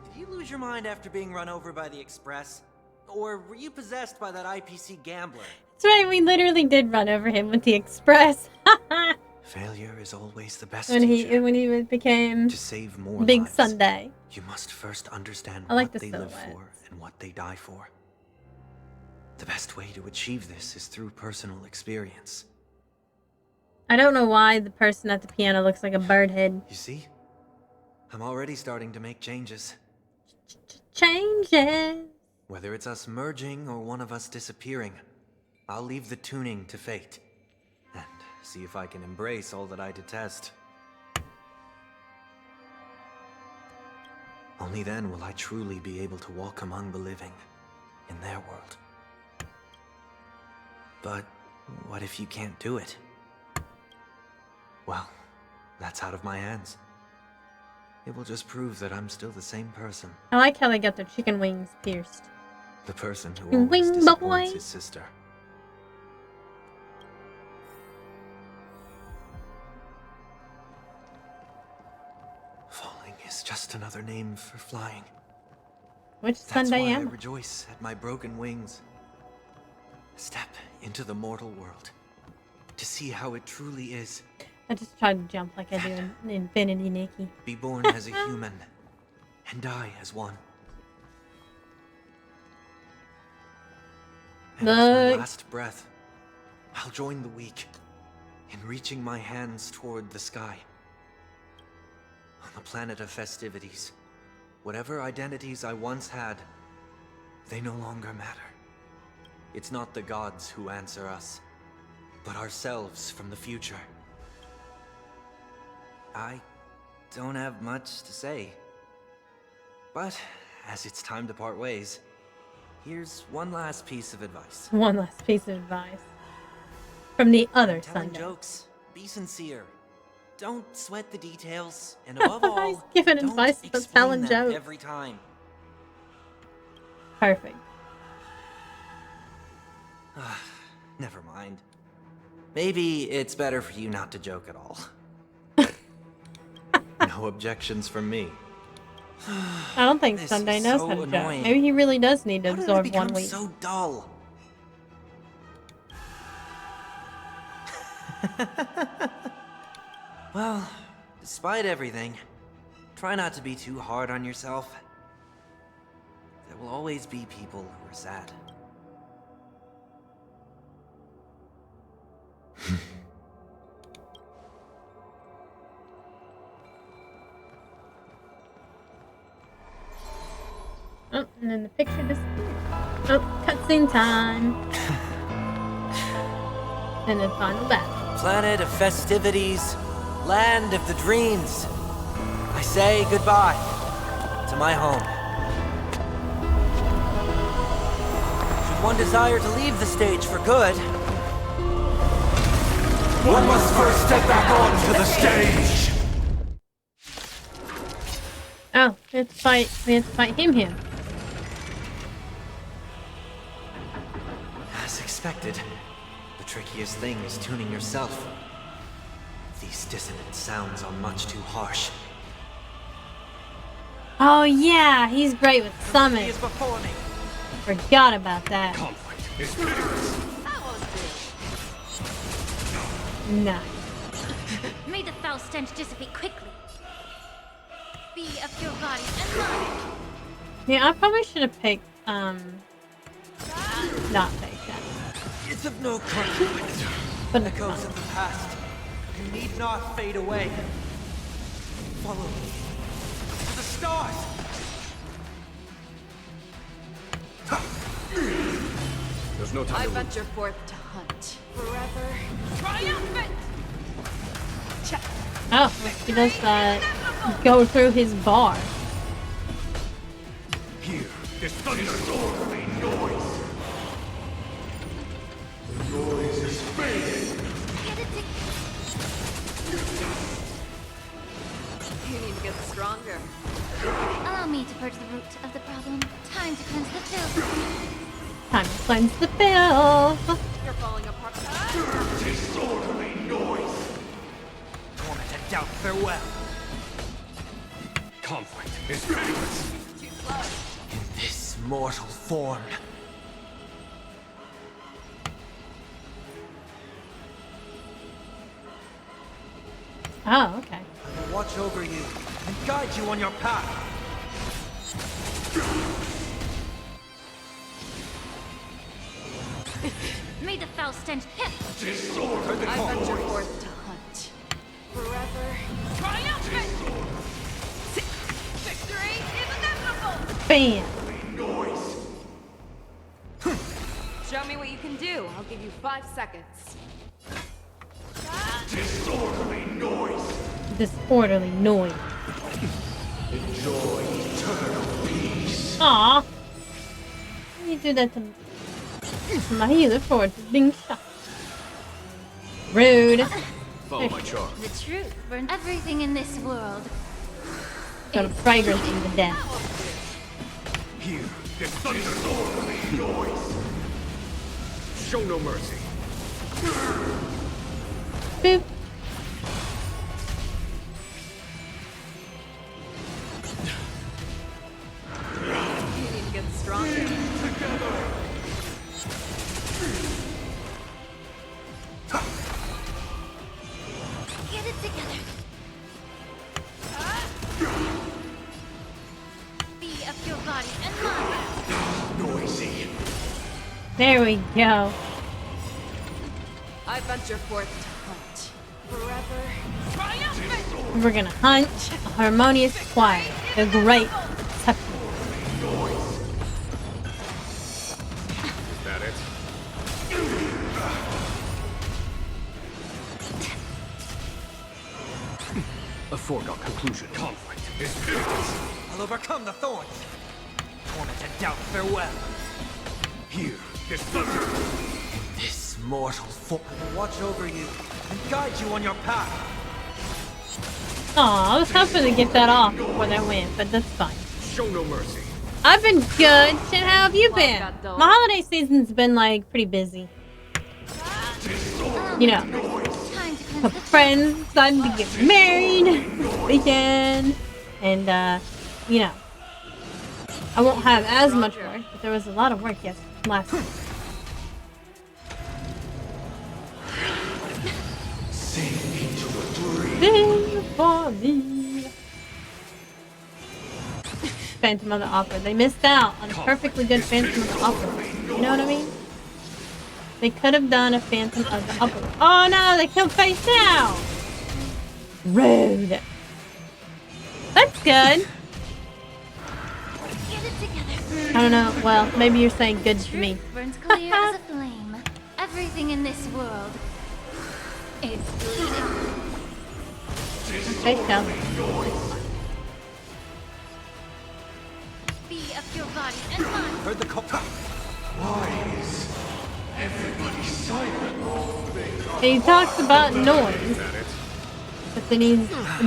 Did you lose your mind after being run over by the Express? Or were you possessed by that IPC gambler? That's right, we literally did run over him with the express. Failure is always the best when teacher. he became To save more Big lives, Sunday. you must first understand I like what the they live silhouette. for and what they die for. The best way to achieve this is through personal experience. I don't know why the person at the piano looks like a bird head. You see? I'm already starting to make changes. Changes. Whether it's us merging or one of us disappearing, I'll leave the tuning to fate. And see if I can embrace all that I detest. Only then will I truly be able to walk among the living, in their world. But what if you can't do it? Well, that's out of my hands. It will just prove that I'm still the same person. I like how they got their chicken wings pierced. The person who Wing always disappoints boy. his sister. Falling is just another name for flying. Which That's Sunday why I am I? rejoice at my broken wings. Step into the mortal world to see how it truly is. I just tried to jump like I do in Infinity Nikki. Be born as a human and die as one. And with my Look. last breath, I'll join the weak in reaching my hands toward the sky. On the planet of festivities, whatever identities I once had, they no longer matter. It's not the gods who answer us, but ourselves from the future. I don't have much to say. But, as it's time to part ways, here's one last piece of advice. One last piece of advice. From the other Telling Sunday. jokes, be sincere. Don't sweat the details, and above all, He's giving don't advice about explain telling them jokes. every time. Perfect. Never mind. Maybe it's better for you not to joke at all. No objections from me. I don't think This Sunday is knows so how to joke. annoying. Maybe he really does need to How did I absorb become 1 week. so dull? Well, despite everything, try not to be too hard on yourself. There will always be people who are sad. Oh, and then the picture disappeared. Oh, cutscene time. And then final battle. Planet of festivities, land of the dreams. I say goodbye to my home. Should one desire to leave the stage for good, One must first step back onto the stage! Oh, we have to fight him. as expected, the trickiest thing is tuning yourself. These dissonant sounds are much too harsh. Oh yeah, he's great with He summons. is before me. Forgot about that. Conflict is pitiless. Nice. May the foul stench dissipate quickly. Be a pure body and mind. Yeah, I probably should have picked, not picked that. It's of no consequence. But Echoes of the past. You need not fade away. Follow me to the stars. There's no time to lose. venture forth to hunt. Forever triumphant! oh, he does go through his bar. Here, this thunderstorm made noise. The noise is fading. You need to get stronger. Allow me to purge the root of the problem. Time to cleanse the filth. Time to cleanse the filth. You're falling apart. Disorderly noise. Torment and doubt, farewell. Conflict is pitiless. In this mortal form. Oh, okay. I will watch over you and guide you on your path. May the foul stench hit. I venture forth to hunt. Forever. Triumphant! Victory is inevitable! Bam. Show me what you can do. I'll give you 5 seconds. Disorderly noise. Disorderly noise. Enjoy eternal peace. Aw. You do that to my healer for being shot. Rude. Follow my charm. The truth burns everything in this world. Got a fragrance in the death. Here, disorderly noise. Show no mercy. Boop. You need to get stronger. Get it together. Be of your body and mind. Noisy. There we go. I venture forth to hunt. Forever. Triumphant! We're gonna hunt a harmonious choir. The great Tucker. Is that it? A foregone conclusion. Conflict is pitiless. I'll overcome the thorns. Torment and doubt farewell. Here, disorder. This mortal form will watch over you and guide you on your path. Aw, I was hoping to get that off before that went, but that's fine. Show no mercy. I've been good. Shit, how have you been? got dull. My holiday season's been like pretty busy. You know, Time to cleanse my the friends decided to get married this weekend, and you know, I won't have as much work, but there was a lot of work last week. Sink into a dream. Sing for me. Phantom of the Opera. They missed out on a perfectly good Phantom of the Opera. You know what I mean? They could have done a Phantom of the Opera. Oh no, they killed face down. Rude. That's good. Get it together. I don't know. Well, maybe you're saying good to me. Truth burns clear as a flame. Everything in this world is bleeding. Face down. Be of your body and mind. Heard the call. Why is everybody silent? And he talks about noise, Is that it? but then he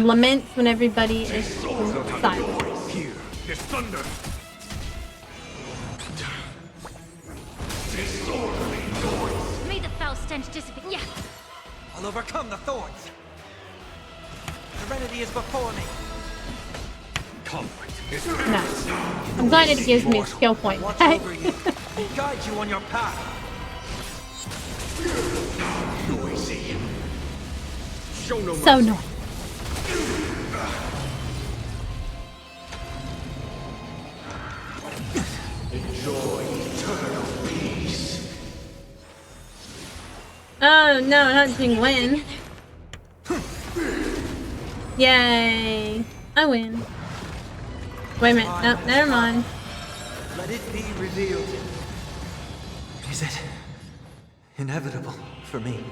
laments when everybody is silent. Here, is thunder. Disorderly noise. May the foul stench dissipate. Yeah. I'll overcome the thorns. Serenity is before me. Conflict is No. I'm glad it gives me a skill point Watch back. over you and guide you on your path. noisy. Show no mercy. So no. Enjoy eternal peace. Oh no, not Jingwen. Yay. I win. Wait a minute. No, never mind. Let it be revealed. Is it inevitable for me?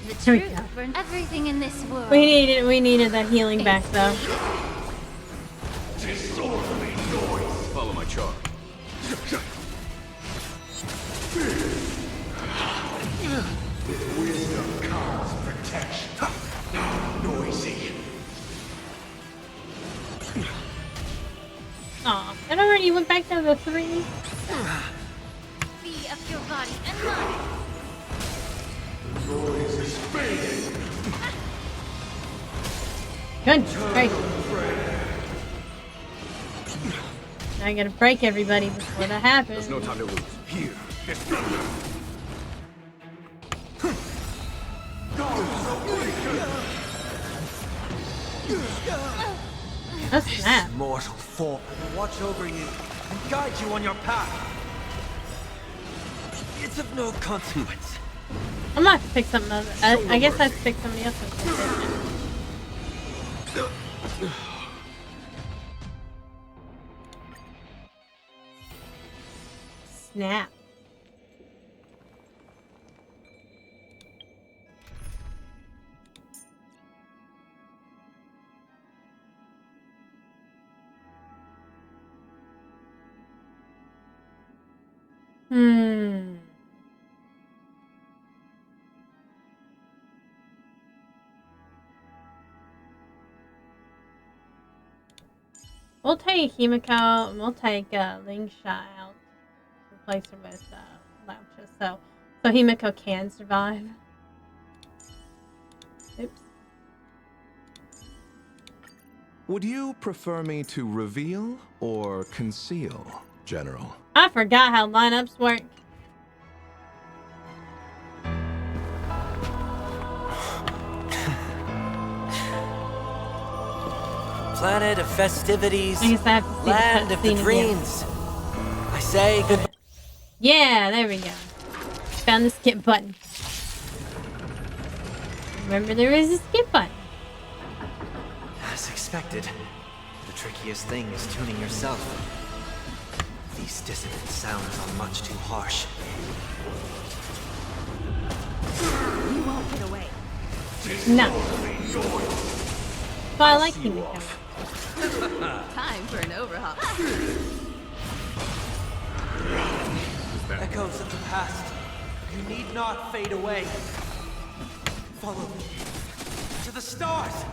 The Here we truth go. burns everything in this world. We needed that healing back though. Disorderly noise. Follow my charm. With wisdom comes protection. Noisy. Aw, that already went back down to 3. Be of your body and mind. Noise is fading. Good. Great. Now I gotta break everybody before that happens. There's no time to lose. Here, is thunder. Oh snap. This mortal form will watch over you and guide you on your path. It's of no consequence. I'm gonna have to pick something else. I guess I have to pick somebody else's position. Snap. We'll take Himiko and we'll take Ling Sha out. Replace her with Laucha. So Himiko can survive. Oops. Would you prefer me to reveal or conceal, General? I forgot how lineups work. Planet of festivities, I guess I have to see land the of the cutscene dreams. I say good. Yeah, there we go. Found the skip button. Remember, there is a skip button. As expected, the trickiest thing is tuning yourself. These dissonant sounds are much too harsh. You won't get away. No. But I like Himiko. Time for an overhaul. Echoes of the past. You need not fade away. Follow me to the stars.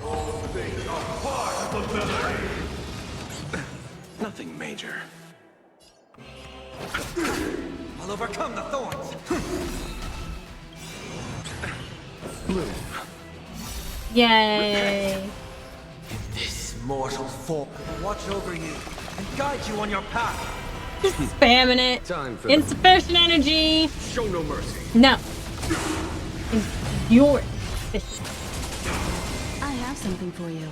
All things are part of the melody. Nothing major. I'll overcome the thorns. Bloom. Yay. This mortal form will watch over you and guide you on your path. Just spamming it. Time for Insufficient energy. show no mercy. No. You're insufficient. I have something for you.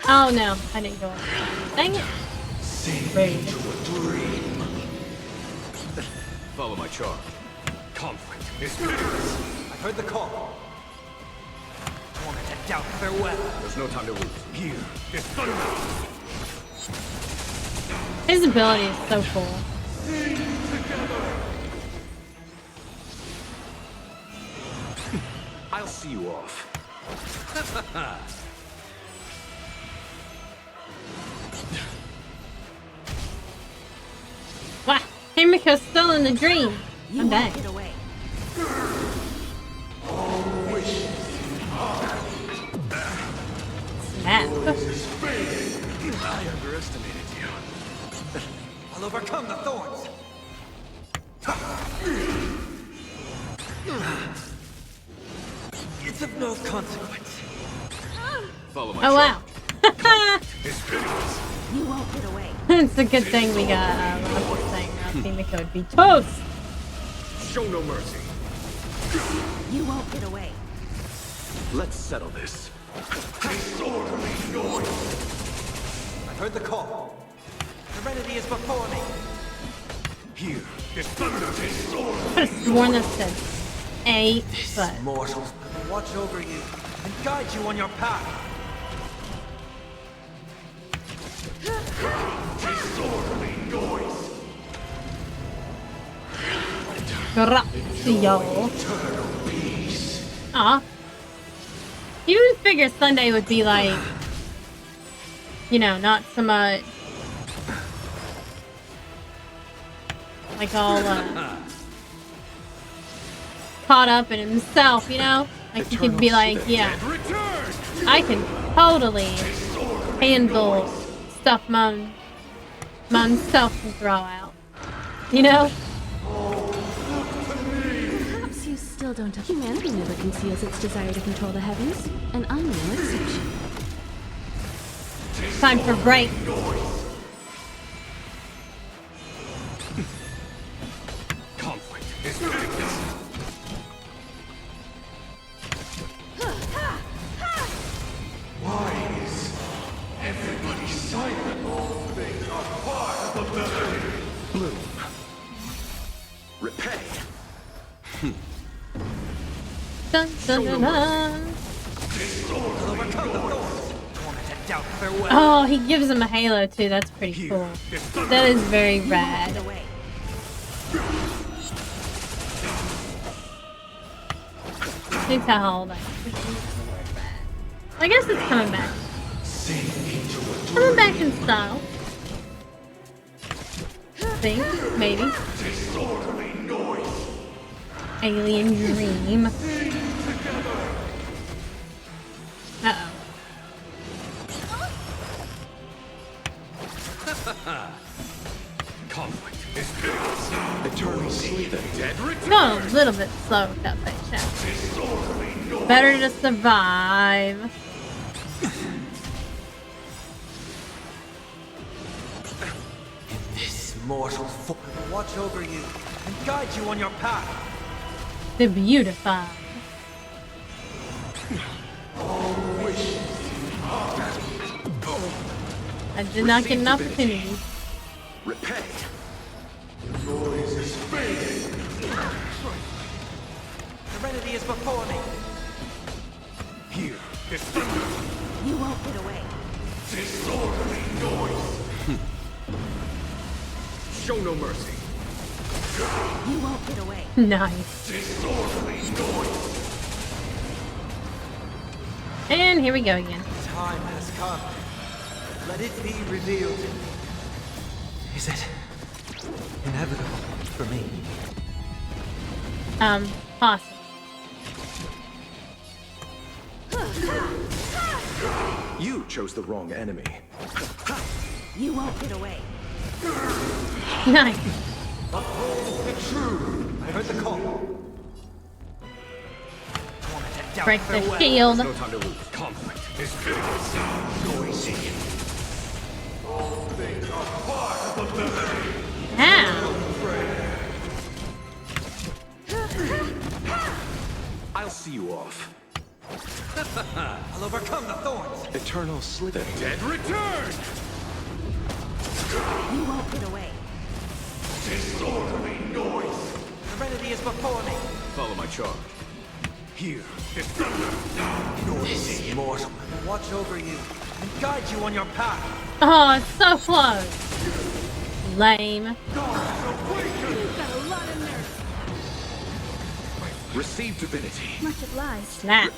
Oh no, I didn't go on. Dang it. Rude. Follow my charm. Conflict is pitiless. I heard the call. Tormented doubt farewell. There's no time to lose. Here is thunder. His ability is so cool. I'll see you off. Wow. Himiko's still in the dream. You I'm won't back. get away. Snap. I underestimated you. I'll overcome the thorns. It's of no consequence. Follow my Oh charm. wow. It's pitiless. You won't get away. It's a good thing we got Laucha saying Himiko would be toast. Show no mercy. You won't get away. Let's settle this. Disorderly noise. I heard the call. Serenity is before me. Here is thunder. Disorder. I could have sworn that said 8, but Mortals will watch over you and guide you on your path. Disorderly noise. Grazie. Aw. You would figure Sunday would be like, you know, not so much like all caught up in himself, you know? Like he could be like, yeah, I can totally handle stuff my own self can throw out, you know? Perhaps you still don't. Humanity never conceals its desire to control the heavens, and I'm no exception. Time for break. Conflict is pitiless. Dun, dun, dun, dun. Oh, he gives him a halo too. That's pretty cool. That is very rad. You can tell how old I am. I guess it's coming back. Coming back in style. Think, maybe. Alien Dream. Uh-oh. Eternal sleep. Going a little bit slow with that fight, chat. Better to survive. This mortal form will watch over you and guide you on your path. The beautiful. I did not get an opportunity. Repay. Serenity is before me. Here. You won't get away. Disorderly noise. Show no mercy. You won't get away. Nice. Disorderly noise. And here we go again. Time has come. Let it be revealed. Is it inevitable for me? Possible. You chose the wrong enemy. You won't get away. Nice. Uphold the true. I heard the call. Break the shield. No time to lose. Conflict is pitiless. Noisy. All things are part of the liberty. How? I'll see you off. I'll overcome the thorns. Eternal sleep. The dead return! You won't get away. Disorderly noise. Serenity is before me. Follow my charge. Here is thunder. This mortal will watch over you and guide you on your path. Oh, it's so close. Lame. Receive divinity. Much obliged. Snap.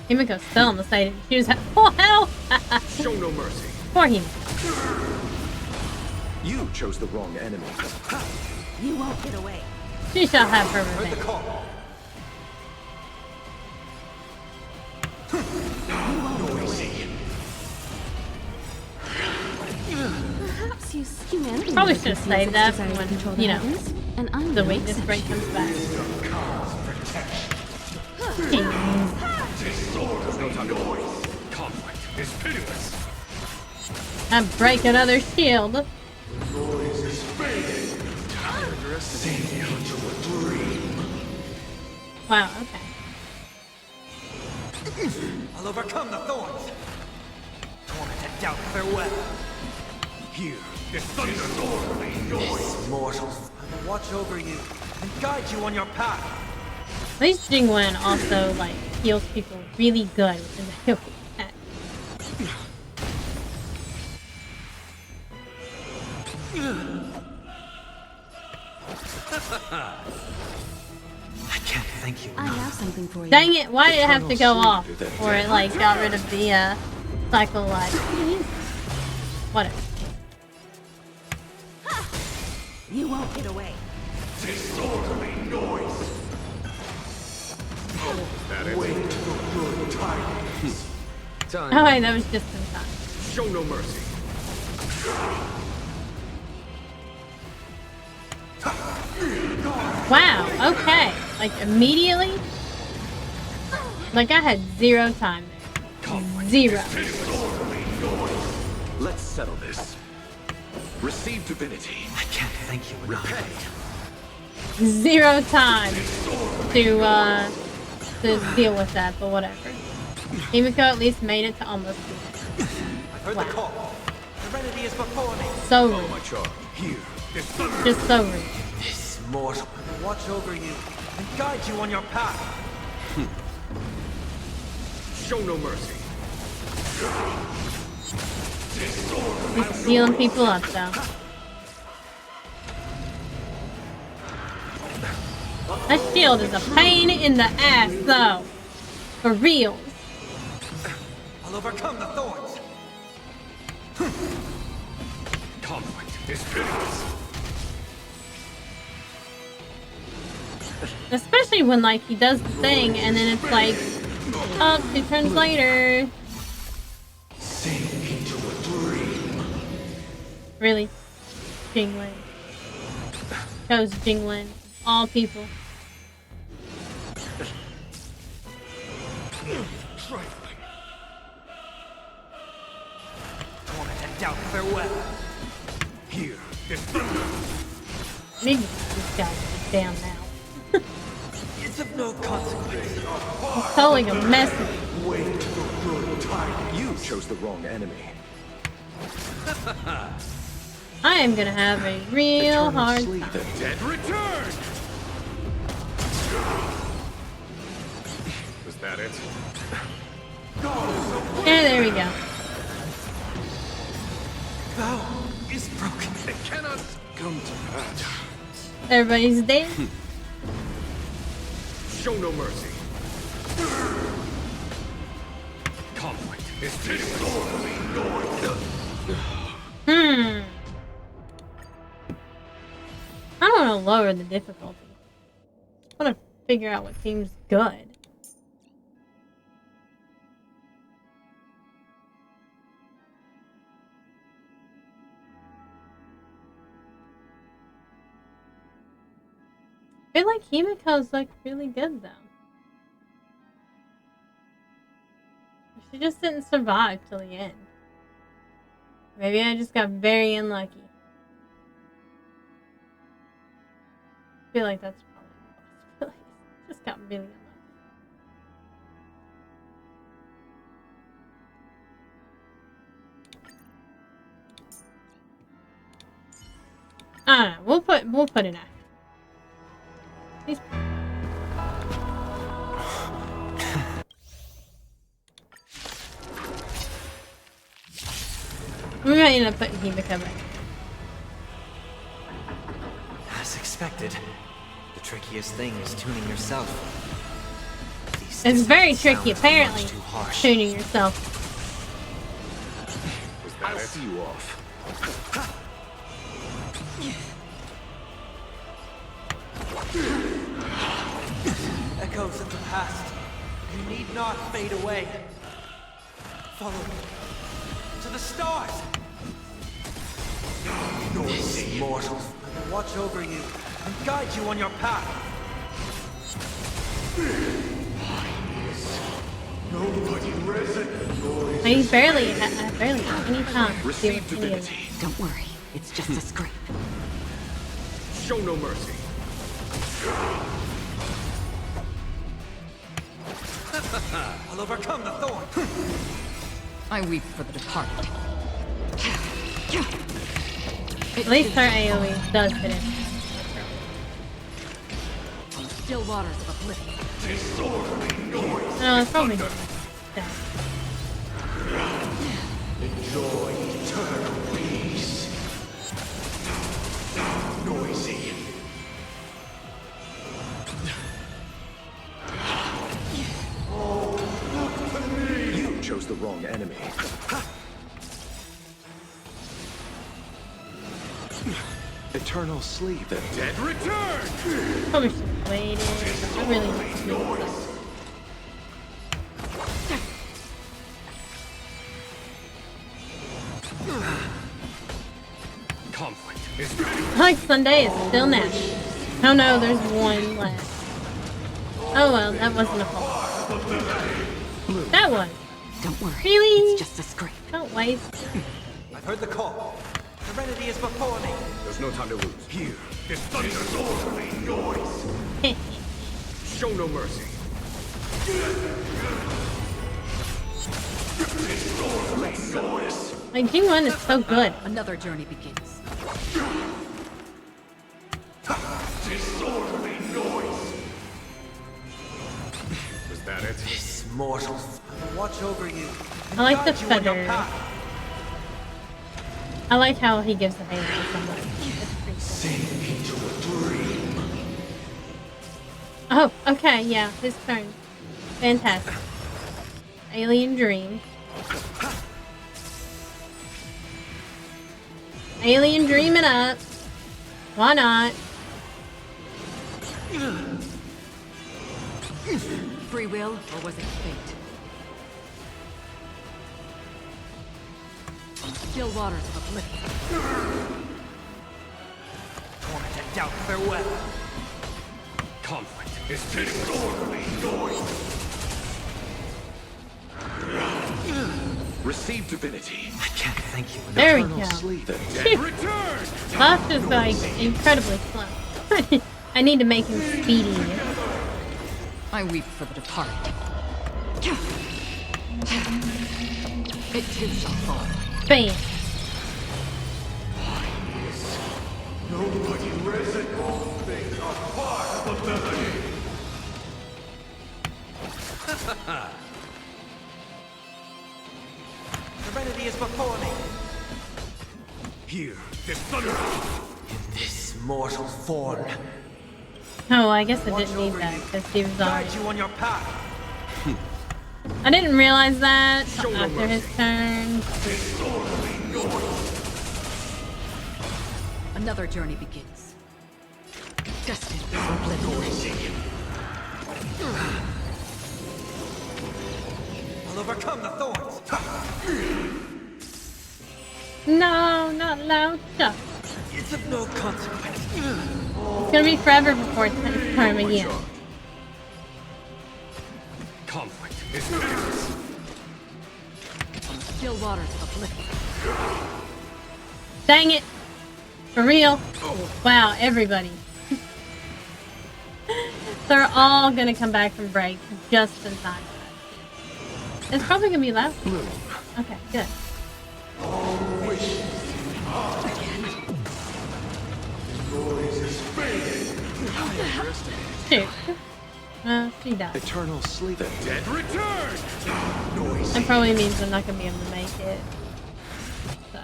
Himiko's still on the side. She was at full health. Show no mercy. Poor him. You chose the wrong enemy. You won't get away. She shall have her Heard the revenge. call. Perhaps use humanity. Probably should have saved that for when, you know, And I'm the weakness break comes back. Jeez. Disorderly noise. Conflict is pitiless. And break another shield. Noise is fading. Time sink into a dream. Wow, okay. I'll overcome the thorns. Tormented doubt, farewell. Here is disorderly noise. Mortals, I will watch over you and guide you on your path. At least Jingwen also, like, heals people really good with his healing attack. I can't thank you I enough. have something for you. Dang it, why did it have to go Eternal off? sleep. Or it, like, got rid of the, cycle life. Whatever. You won't get away. Disorderly noise. That is Wait for good tidings. time. Oh wait, that was just in time. Show no mercy. Wow, okay. Like, immediately? Like, I had 0 time there. 0. Disorderly noise. Let's settle this. Receive divinity. I can't thank you enough. Repay. 0 time to deal with that, but whatever. Himiko at least made it to almost the end. I've heard Wow. the call. Serenity is before me. So Follow rude. my charge. Here is thunder. Just so rude. This immortal. Watch over you and guide you on your path. Show no mercy. He's stealing people up, though. That shield is a pain in the ass, though. For real. I'll overcome the thorns. Conflict is pitiless. Especially when, like, he does the thing, and then it's like, oh, 2 turns later. Sink into a dream. Really? Jinglin. Chose Jinglin. All people. Trifling. Torment and doubt farewell. Here, this thunder. Maybe this guy's down now. It's of no consequence. He's totally a mess. Wait for good time. You chose the wrong enemy. I am gonna have a real hard Sleep. time. The dead return. Was that it? Yeah, there we go. Vow is broken. It cannot come to pass. Everybody's dead. Show no mercy. Conflict is disorderly noise. I don't want to lower the difficulty. I want to figure out what seems good. I feel like Himiko's like really good though. She just didn't survive till the end. Maybe I just got very unlucky. I feel like that's probably the possibility. Just got really unlucky. I don't know. We'll put an act. He's we might end up putting Himiko back. As expected, the trickiest thing is tuning yourself. It's very tricky, Sounds apparently, much too harsh. tuning yourself. Was that I'll it? see you off. Echoes of the past. You need not fade away. Follow me to the stars. Noisy mortals will watch over you and guide you on your path. Nobody resonant noise. I barely have any time to deal Receive with any of divinity. it. Don't worry, it's just a scrape. Show no mercy. I'll overcome the thorn. I weep for the departed. At least her AoE does hit it. Still waters of oblivion. Disorderly noise. No, it's probably not. Yeah. Enjoy eternal peace. Noisy. You chose the wrong enemy. Eternal sleep. The dead return. Probably should have waited. I really need to do Noise. Conflict is ready. Like Sunday is still now. Oh no, there's one left. Oh well, that wasn't a fault. That was. Don't worry, Really? it's just a scrape. Don't waste. I've heard the call. Serenity is before me. There's no time to lose. Here, this disorderly noise. Show no mercy. Disorderly noise. Like G1 is so good. Another journey begins. mortal. Watch over you. I like the Guide you on your feather. path. I like how he gives the halo so much. It's pretty Sink into a dream. cool. Oh, okay, yeah, his turn. Fantastic. Alien dream. Alien dreaming up. Why not? Free will, or was it fate? Still waters of oblivion. Torment and doubt, farewell. Conflict is disorderly noise. Receive divinity. I can't thank you enough. There we Eternal go. sleep. The dead return. Lost is like incredibly slow. I need to make him speedy. I weep for the departed. It too shall fall. Bam. Nobody resin. All things are part of the melody. Serenity is before me. Here, this thunder. In this mortal form. Oh, I guess I Watch didn't need over that you. because he was Guide already. you on your path. I didn't realize that Show no after his mercy. turn. Disorderly noise. Another journey begins. Destined for oblivion. I'll overcome the thorns. No, not loud stuff. It's of no consequence. It's gonna be forever before it's his turn again. Conflict is fierce. Still waters of oblivion. Dang it! For real? Wow, everybody. They're all gonna come back from break just in time. It's probably gonna be loud. Okay, good. Noise is fading. Shoot. She died. Eternal sleep. The dead return. Noise. That probably means I'm not gonna be able to make it. So.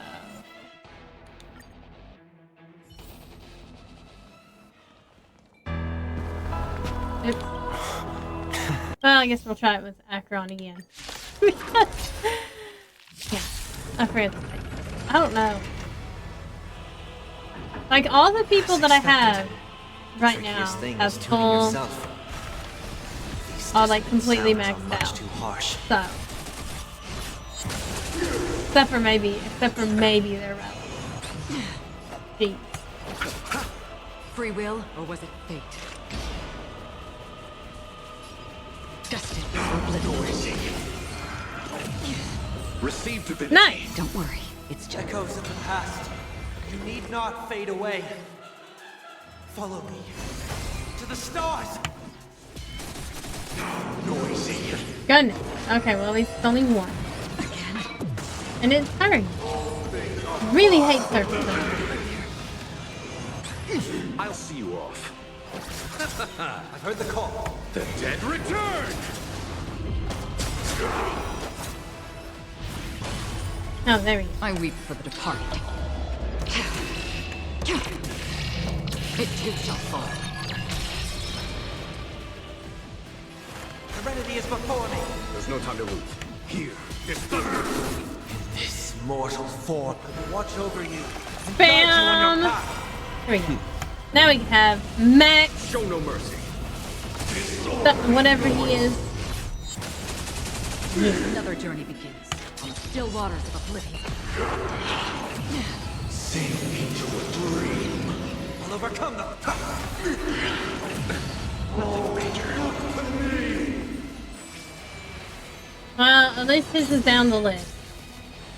Oops. Well, I guess we'll try it with Akron again. Yeah, I forgot to say. I don't know. Like, all the people that I have right now Trickiest thing have is tuning full, yourself. These are like distant completely sounds are maxed much out. too harsh. So. Except for maybe their relic. Jeez. Free will, or was it fate? Destined for oblivion. Receive divinity. Nice! Don't worry, it's just Echoes of the past. You need not fade away. Follow me. To the stars! Noisy. Goodness. Okay, well at least it's only one. And it's her. Really hates her for some reason. I'll see you off. I've heard the call. The dead return. Oh, there we go. I weep for the departed. It too shall fall. Serenity is before me. There's no time to lose. Here, this thunder. This mortal form. Watch over you. and Bam! guide you on your path. There we go. Now we can have Max, Show no mercy. whatever he is. Another journey begins. On the still waters of oblivion. Sink into a dream. I'll overcome the... Well, at least his is down the list.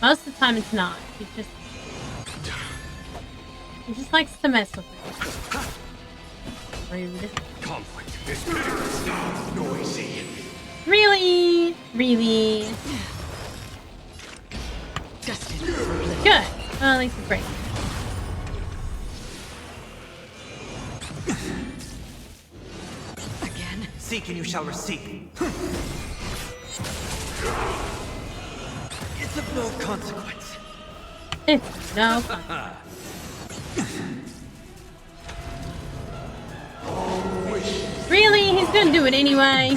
Most of the time it's not. He just likes to mess with it. Rude. Conflict is fierce. Noisy. Really? Really? Destined for oblivion. Good. Well, at least it's breaking. Again. Seek and you shall receive. It's of no consequence. It's no fun. Really? He's gonna do it anyway.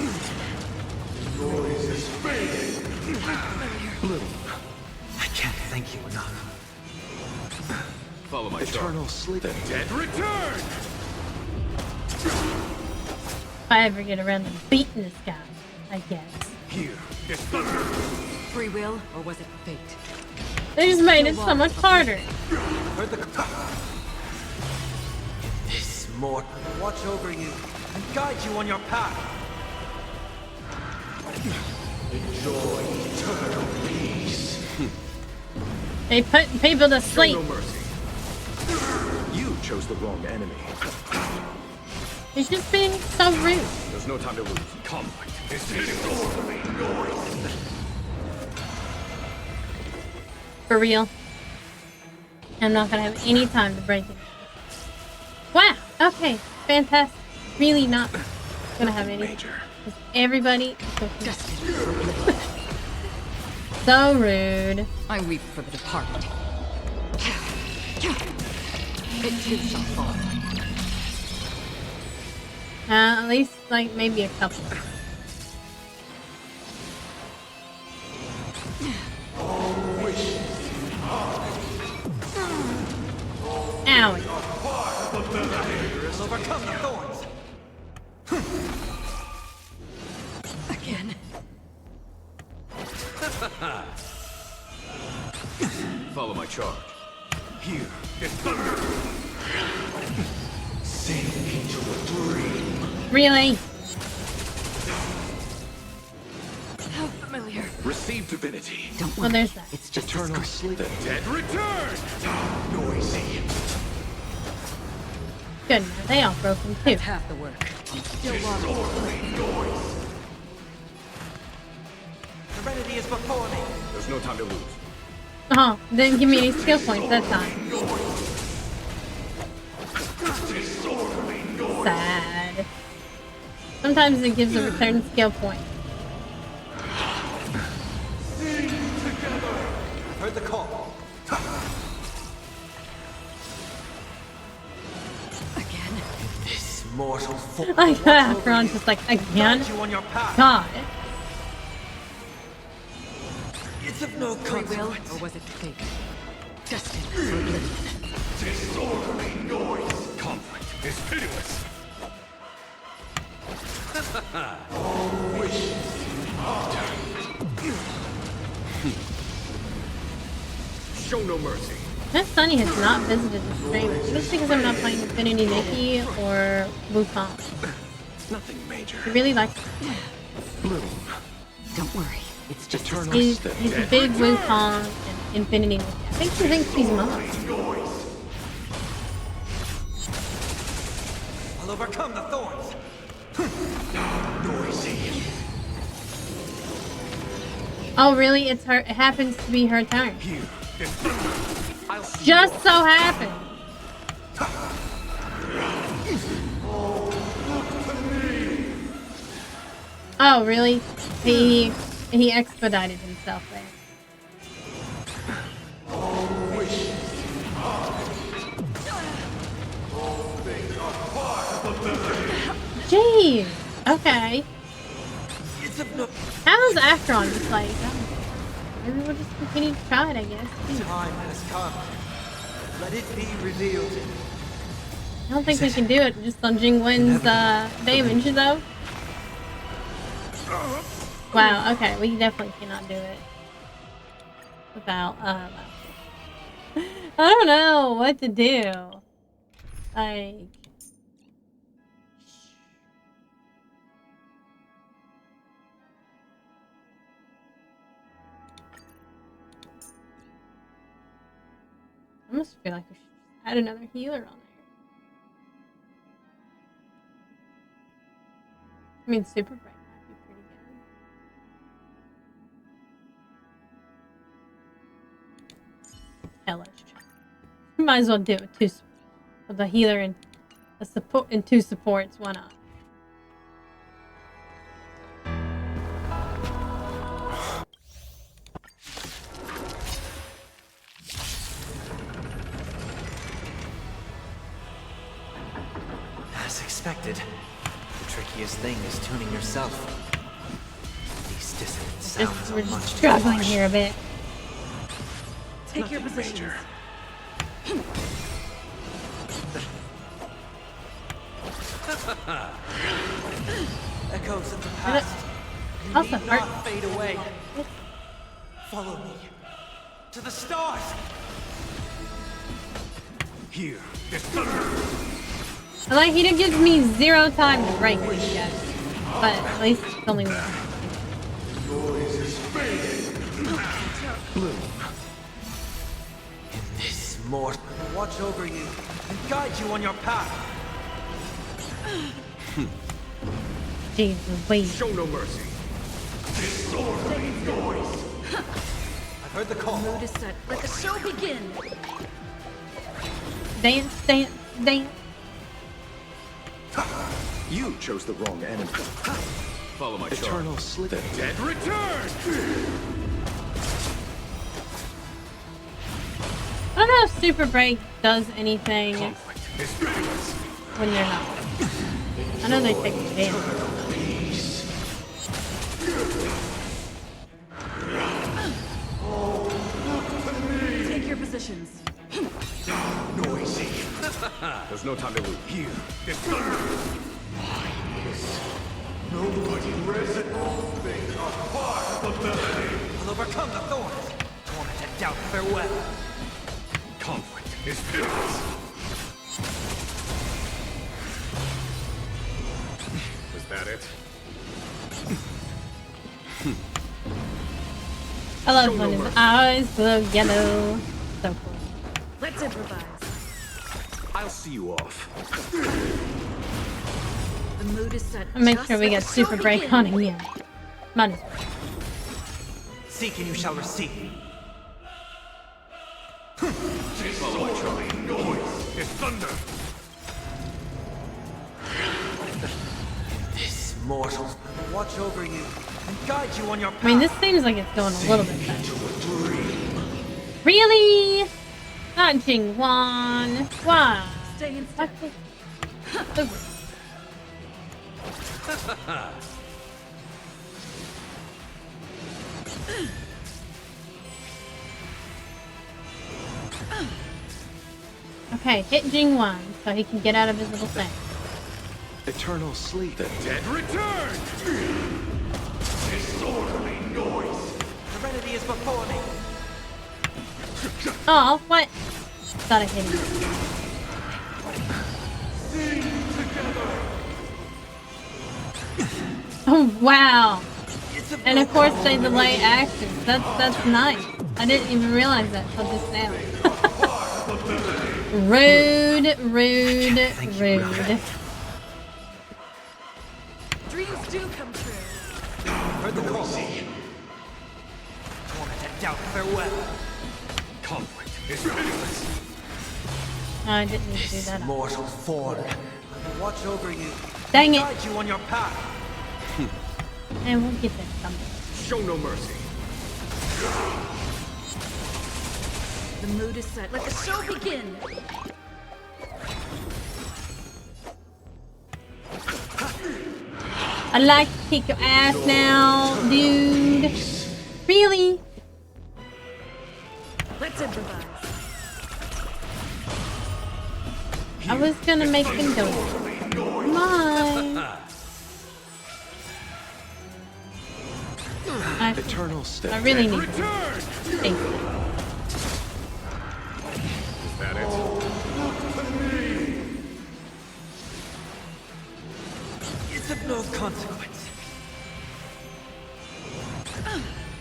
I can't thank you enough. Follow my Eternal charge. sleep. The dead return! If I ever get around to beating this guy, I guess. Here is thunder! Free will, or was it fate? They just made it so much harder. Heard the... This mortal will watch over you and guide you on your path. Enjoy eternal peace. They put people to Show sleep. no mercy. You chose the wrong enemy. He's just being so rude. There's no time to lose. Conflict is disorderly noise. For real. I'm not gonna have any time to break it. Wow. Okay. Fantastic. Really not gonna have any. Because everybody is so rude. I weep for the departed. It too shall fall. At least, like, maybe a couple. Owie. Will overcome the thorns. Again. Follow my charge. Here is thunder! Sink into a dream. Really? How familiar. Receive divinity. Don't Well, there's that. It's just Eternal sleep. The dead return! Noisy. Good. Now they all broken too. That's half the work. Still water. Disorderly noise. Serenity is before me. There's no time to lose. Oh, didn't give me any skill points that time. Disorderly noise. Sad. Sometimes it gives a return skill point. Heard the call. Again. This mortal form. Like that. Ron's just like, again? Guide you on your path. God. It's of no Free will, consequence. or was it fate? Destined for oblivion. Disorderly noise. Conflict is pitiless. Show no mercy. Miss Sunny has not visited the stream. Just because I'm not playing Infinity Nikki or Wukong. Nothing major. He really likes Bloom. Don't worry. It's just Eternal He's sleep. a big Wukong and Infinity Nikki. I think he thinks he's mom. I'll overcome the thorns. Noisy. Oh, really? It's her. It happens to be her turn. Here is thunder. I'll see Just so happened. Oh, really? He expedited himself there. Jeez. Okay. It's of no How's Akron just like? Oh, maybe we'll just continue to try it, I guess. time has come. Let it be revealed. I don't think we can do it just on Jingwen's damage, though. Wow, okay, we definitely cannot do it without, I don't know what to do. Like... I almost feel like we should add another healer on there. I mean, Super Bright might be pretty good. Hellish Charm. Might as well do it with two, with a healer and a support and two supports. Why not? expected. The trickiest thing is tuning yourself. These dissonant sounds We're are much just too struggling harsh. here a bit. Take your positions. Echoes of the past. You Also need hurt. not fade away. Follow me to the stars. Here, this thunder. I like he gives me 0 time to break these guys. But at least it's only one. Noise is fading. In this mortal, watch over you and guide you on your path. Jesus, wait. Show no mercy. Disorderly noise. I've heard the call. Mood is set. Let the show begin. Dance, dance, dance. You chose the wrong enemy. Follow my Eternal chart. sleep. The dead return. I don't know if Super Break does anything Conflict is pitiless. when you're not. I know they take damage. Take your positions. Noisy. There's no time to lose. Here, this thunder. Yes. Nobody rests. All things are part of the melody. I'll overcome the thorns. Torment and doubt farewell. Conflict is pitiless. Was that it? I love when his eyes glow yellow. So cool. Let's improvise. I'll see you off. The mood is set. I'll make Just sure we let get the show Super Break begin. on again. Might as well. Seek and you shall receive. Disorderly noise is thunder. This mortal watch over you and guide you on your path. I mean, this seems like it's going a little bit better. Really? Not Jingwan. Why? Stay in step. What? Okay, hit Jingwan so he can get out of his little thing. Eternal sleep. The dead return. Disorderly noise. Serenity is before me. Oh, what? Thought I hit him. Sing together. Oh, wow. And of course they delay actions. That's nice. I didn't even realize that till just now. Rude, rude, rude. Dreams do come true. Heard the call. Torment and doubt farewell. Conflict is pitiless. Oh, I didn't need to do This that. mortal form watch over you. Dang it. Guide you on your path. And we'll get that someday. Show no mercy. The mood is set. Let the show begin. I like to kick your ass now, dude. Really? Let's improvise. I was gonna make him go. Come on. Eternal step. I really need Return. Thank you. Is that it? It's of no consequence.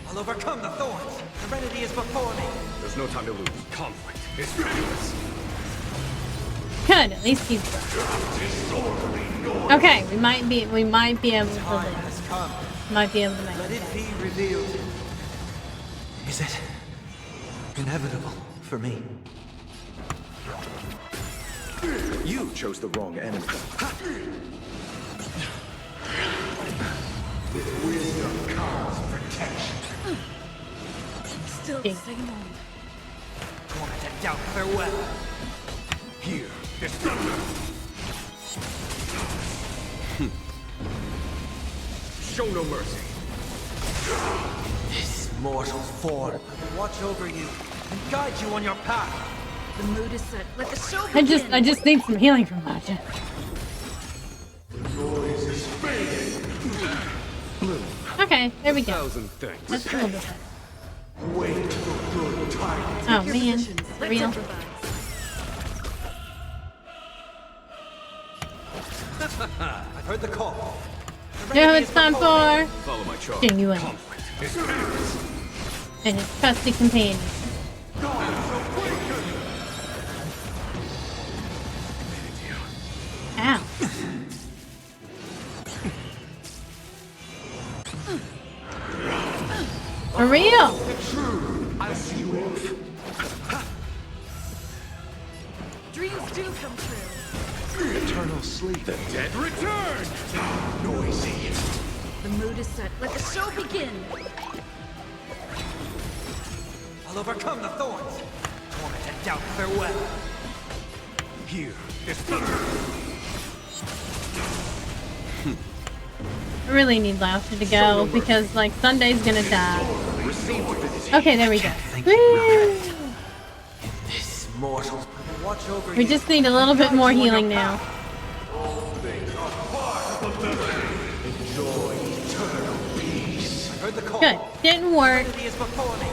I'll overcome the thorns. Serenity is before me. There's no time to lose. Conflict is pitiless. Good, at least he's Disorderly noise. okay. We might be able to Time live. has come. Might be able to make Let it. it be revealed. Is it inevitable for me? You chose the wrong enemy. With wisdom comes protection. Still the same old. Torment and doubt farewell. Here, this thunder. Show no mercy. This mortal form will watch over you and guide you on your path. The mood is set. Let the show begin. I just need some healing from Maja. Noise is fading. Okay, there we go. 1,000 thanks. That's a little bit better. Wait for good time. Oh Your man, positions. for Let's real. improvise. I've heard the call. The You know who remedy it's is time before me. for? Follow my charge. Genuine. Conflict is fierce. And his trusty companion. Ow. For real? I'll see you off. Dreams do come true. Eternal sleep. The dead return. Noisy. The mood is set. Let the show begin. I'll overcome the thorns. Torment and doubt farewell. Here is thunder. I really need Laughter to go because, like, Sunday's gonna die. Receive divinity. Okay, there we go. Thank Woo! you. This mortal will watch over We you. just need a little bit more healing now. All things are part of the melody. Enjoy eternal peace. I heard the call. Good. Didn't work. The remedy is before me.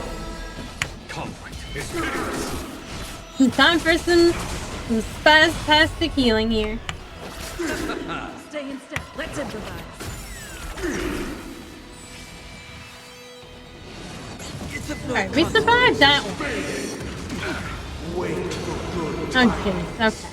Conflict is fierce. Time for some spastic healing here. Stay in step. Let's improvise. It's of no Alright, we survived that one. Wait for good Oh, time. jeez. Okay.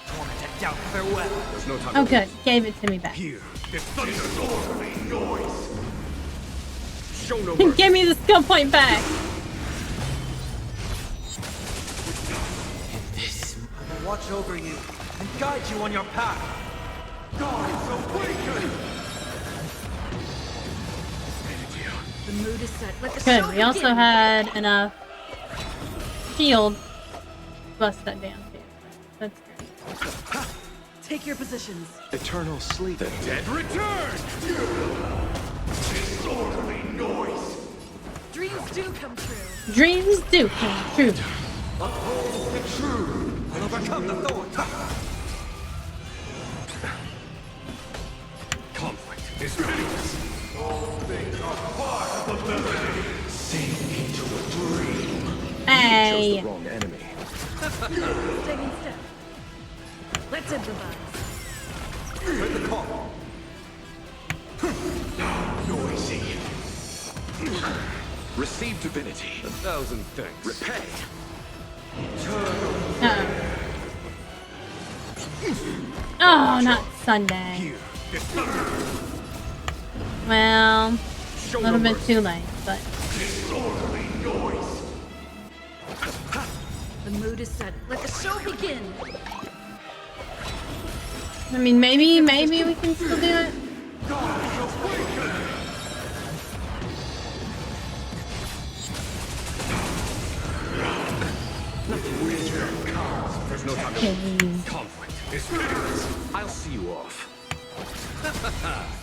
torment and doubt farewell. There's no time Oh, to good. Gave it to me back. Here is thunderorderly noise. Show no mercy. Give me the skill point back. This will watch over you and guide you on your path. Gods awaken. The mood is set. Let the Good. show We also begin. had enough shield to bust that down too. That's great. Take your positions. Eternal sleep. The dead return. Disorderly noise. Dreams do come true. Dreams do come true. Uphold the true. I'll overcome the thorns. Conflict is fierce. All things are part of the melody. Sink into a dream. Hey. Chose the wrong enemy. Stay in step. Let's improvise. Heard the call. Noisy. Receive divinity. 1,000 thanks. Repay. Uh-oh. Oh, not Sunday. Here is thunder. Well, a Show little no bit mercy. too late, but Disorderly noise. The mood is set. Let the show begin. I mean, maybe we can still do it. Gods awaken. There's no time to Jeez. conflict is fierce. I'll see you off.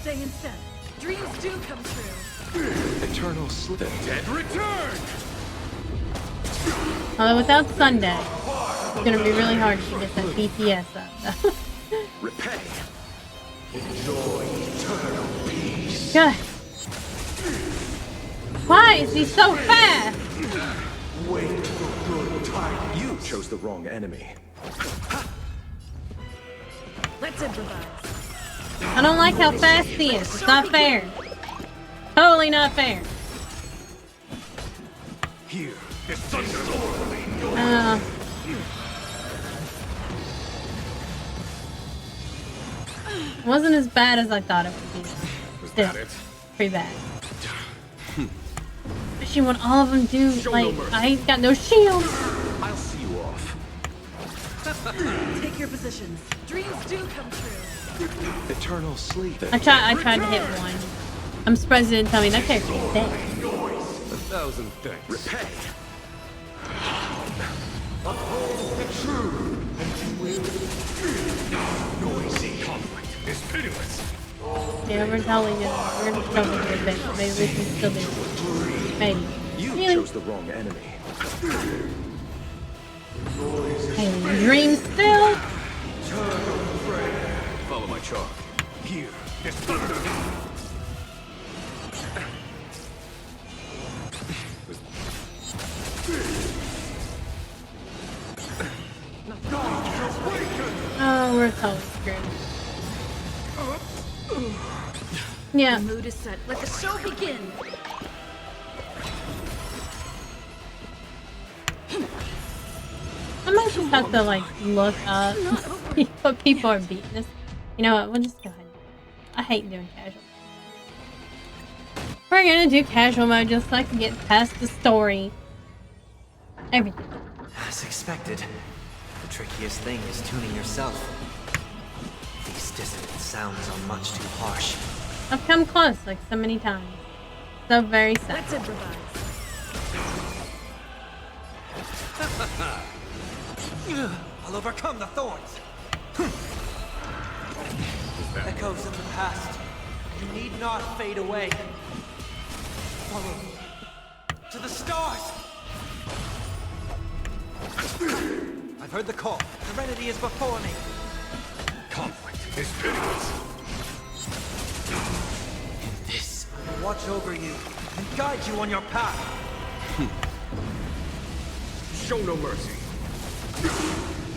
Stay in step. Dreams do come true. Eternal sleep. Dead return. Although without Sunday, it's gonna be really hard to get that BTS up. Repay. Enjoy eternal peace. Good. Why is he so fast? Wait for good time. You chose the wrong enemy. Let's improvise. I don't like how fast he is. It's not fair. Totally not fair. Here is disorderly noise. Wasn't as bad as I thought it would be. Was Still, that it? pretty bad. Especially when all of them do, like, I ain't got no shield. I'll see you off. Take your positions. Dreams do come true. Eternal sleep. I tried to hit one. I'm surprised it didn't tell me that character is dead. 1,000 thanks. Repay. Uphold the true, and you will. Yeah, we're totally gonna do it, babe. Maybe we can still do it. Maybe. You Really? chose the wrong enemy. Hey, dream still? Follow my charge. Here is thunder. Oh, we're totally screwed. Yeah. The mood is set. Let the show begin. I might just have to like look up what people are beating this. You know what? We'll just go ahead. I hate doing casual. We're gonna do casual mode just so I can get past the story. Everything. As expected, the trickiest thing is tuning yourself. These dissonant sounds are much too harsh. I've come close like so many times. So very sad. Let's improvise. I'll overcome the thorns. Echoes of the past. You need not fade away. Follow me to the stars. I've heard the call. Serenity is before me. Conflict is pitiless. In this, I will watch over you and guide you on your path. Show no mercy.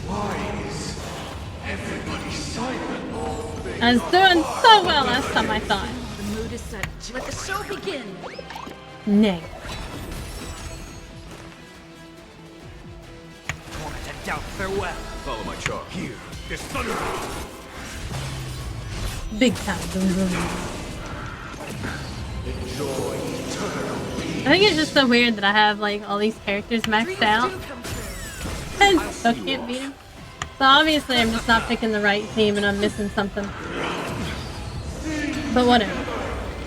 Why is everybody silent? I was doing so well last time I thought. The mood is set. Let the show begin. Nay. Torment and doubt, farewell. Follow my charge. Here is thunder. Big time. Enjoy eternal peace. I think it's just so weird that I have like all these characters maxed out. And still can't beat him. So obviously I'm just not picking the right team and I'm missing something. But whatever.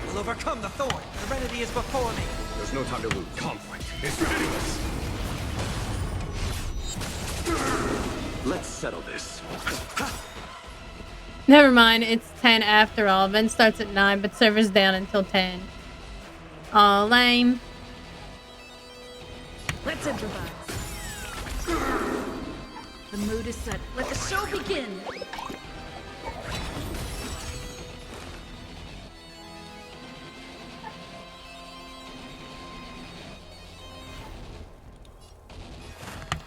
I'll overcome the thorn. Serenity is before me. There's no time to lose. Conflict is pitiless. Let's settle this. Never mind, it's 10 after all. Event starts at 9, but server's down until 10. Aw, lame. Let's improvise. The mood is set. Let the show begin.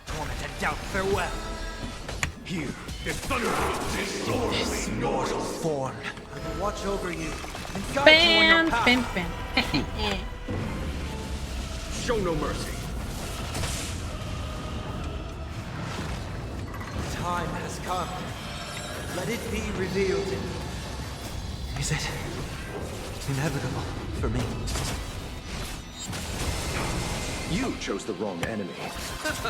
Torment and doubt, farewell. Here is thunder. This mortal form. I will watch over you and guide Bam! you on your path. Bam, bam. Show no mercy. The time has come. Let it be revealed. Is it inevitable for me? You chose the wrong enemy.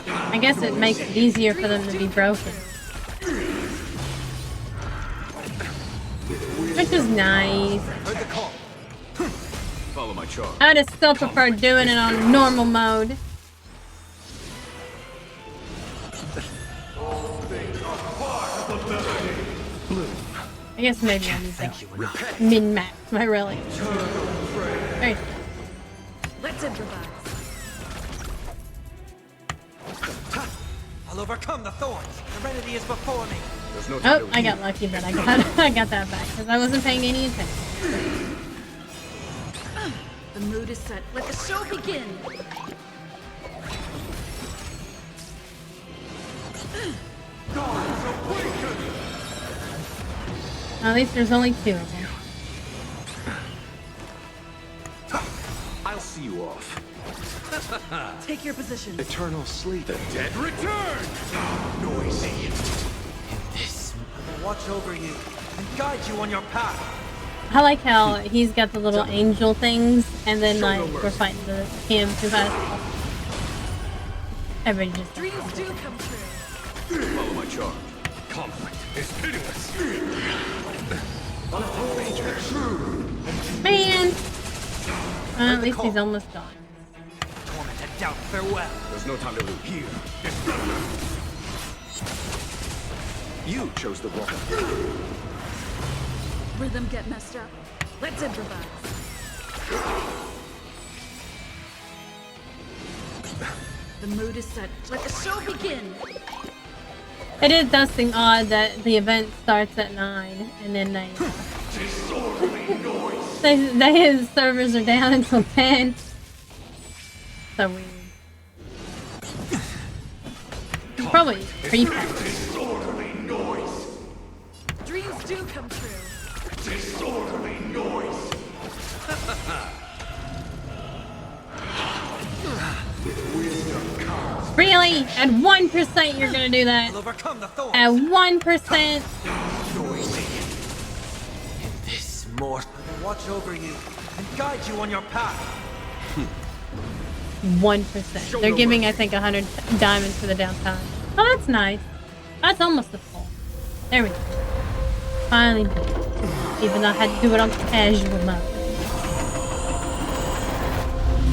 I guess it makes it easier for them to be broken. Which is nice. Heard the call. Follow my charge. I'd have still preferred doing it on normal mode. I guess maybe I need to min-max my relic. Very sad. Let's improvise. I'll overcome the thorns. Serenity is before me. There's no time Oh, I got lucky that I got that back because I wasn't paying any attention. The mood is set. Let the show begin. At least there's only 2 of them. I'll see you off. Take your position. Eternal sleep. The dead return. Noisy. In this, I will watch over you and guide you on your path. I like how he's got the little angel things, and then like we're fighting him too fast. Everybody just. Dreams do come true. Follow my charge. Conflict is pitiless. Man! At least he's almost gone. Torment and doubt, farewell. There's no time to lose. Here is thunder. You chose the wrong. Rhythm get messed up. Let's improvise. The mood is set. Let the show begin. It does seem odd that the event starts at 9 and then his servers are down until 10. So weird. Probably pre-patch. Disorderly noise. Dreams do come true. Disorderly noise. Really? At 1% you're gonna do that? I'll overcome the thorns. At 1%? This mortal will watch over you and guide you on your path. 1%. They're giving, I think, 100 diamonds for the downtime. Oh, that's nice. That's almost a full. There we go. Finally did it. Even though I had to do it on casual mode.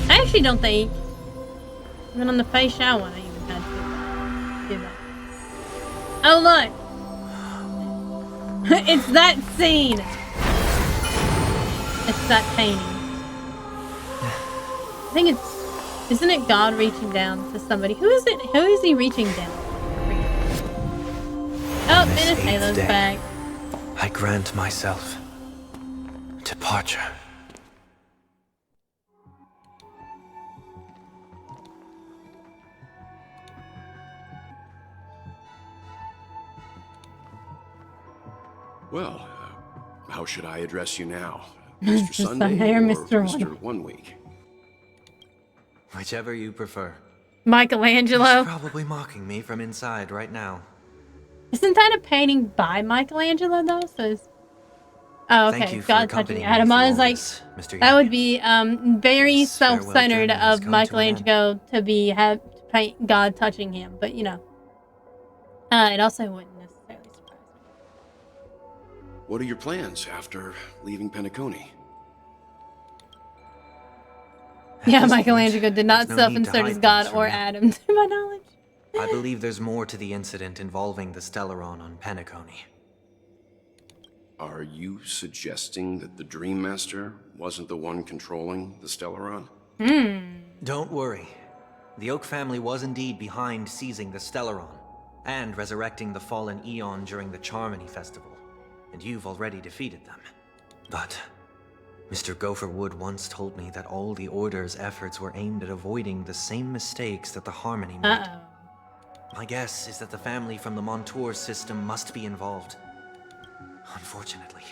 I actually don't think, even on the face shot one, I even had to do that. Oh, look! It's that scene! It's that painting. I think it's... Isn't it God reaching down to somebody? Who is it? Who is he reaching down? Oh, and his halo's back. I grant myself departure. Well, how should I address you now? Mr. Mr. Sunday Sunday or or Mr. Mr. 1 Week? Whichever you prefer. Michelangelo. He's probably mocking me from inside right now. Isn't that a painting by Michelangelo though? So it's... Oh, Thank okay. you for God touching accompanying Adam. me I through was all like, this, Mr. that Yang. would be very This farewell self-centered journey has of come to an end. Michelangelo to be have to paint God touching him, but you know, it also wouldn't necessarily surprise me. What are your plans after leaving Penacony? Yeah, this Michelangelo point, did not there's no need to self-insert as hide God things from or me. Adam, to my knowledge. I believe there's more to the incident involving the Stellaron on Penacony. Are you suggesting that the Dream Master wasn't the one controlling the Stellaron? Don't worry. The Oak family was indeed behind seizing the Stellaron and resurrecting the fallen Eon during the Charmony Festival, and you've already defeated them. But Mr. Gopherwood once told me that all the Order's efforts were aimed at avoiding the same mistakes that the Harmony made. Uh-oh. My guess is that the family from the Montour system must be involved. Unfortunately,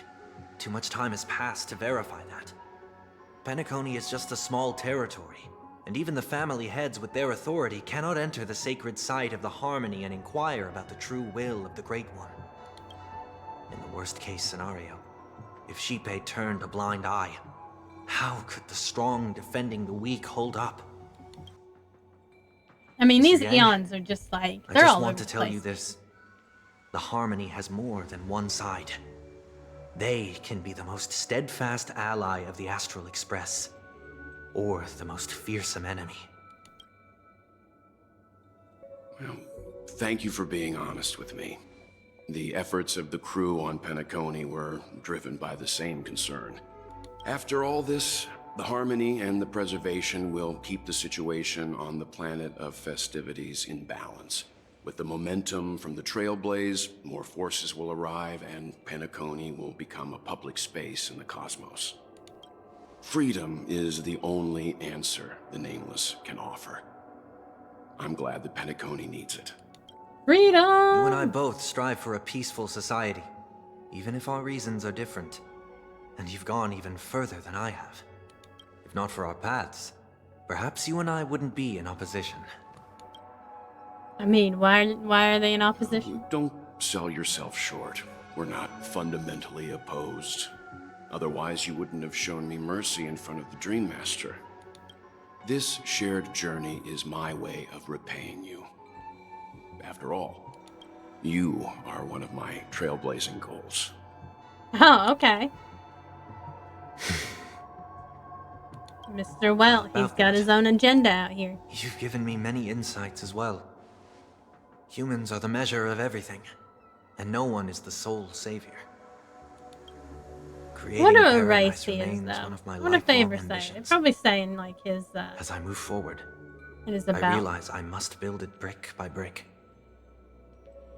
too much time has passed to verify that. Penacony is just a small territory, and even the family heads with their authority cannot enter the sacred site of the Harmony and inquire about the true will of the Great One. In the worst-case scenario, if Xipe turned a blind eye, how could the strong defending the weak hold up? I mean, Mr. these Yang, eons are just like, I they're just all want over to the tell place. you this. The Harmony has more than one side. They can be the most steadfast ally of the Astral Express, or the most fearsome enemy. Well, thank you for being honest with me. The efforts of the crew on Penacony were driven by the same concern. After all this, the Harmony and the Preservation will keep the situation on the planet of festivities in balance. With the momentum from the Trailblaze, more forces will arrive and Penacony will become a public space in the cosmos. Freedom is the only answer the Nameless can offer. I'm glad that Penacony needs it. Freedom! You and I both strive for a peaceful society, even if our reasons are different. And you've gone even further than I have. If not for our paths, perhaps you and I wouldn't be in opposition. I mean, why are they in opposition? Don't sell yourself short. We're not fundamentally opposed. Otherwise, you wouldn't have shown me mercy in front of the Dream Master. This shared journey is my way of repaying you. After all, you are one of my trailblazing goals. Oh, okay. Mr. Well, he's About got that. his own agenda out here. You've given me many insights as well. Humans are the measure of everything, and no one is the sole savior. Creating What a paradise race he is, remains though. one of my What if they lifelong ever say it? They're ambitions. probably saying like his As I move forward, it is I about. realize I must build it brick by brick.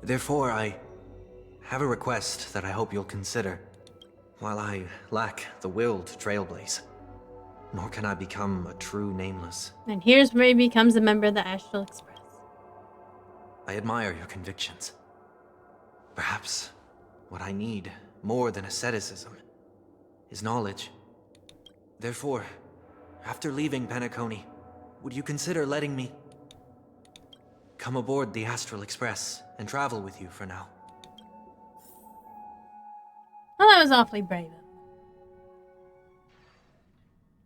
Therefore, I have a request that I hope you'll consider. While I lack the will to trailblaze, nor can I become a true nameless, And here's where he becomes a member of the Astral Express. I admire your convictions. Perhaps what I need, more than asceticism, is knowledge. Therefore, after leaving Penacony, would you consider letting me come aboard the Astral Express and travel with you for now? Well, that was awfully brave of him.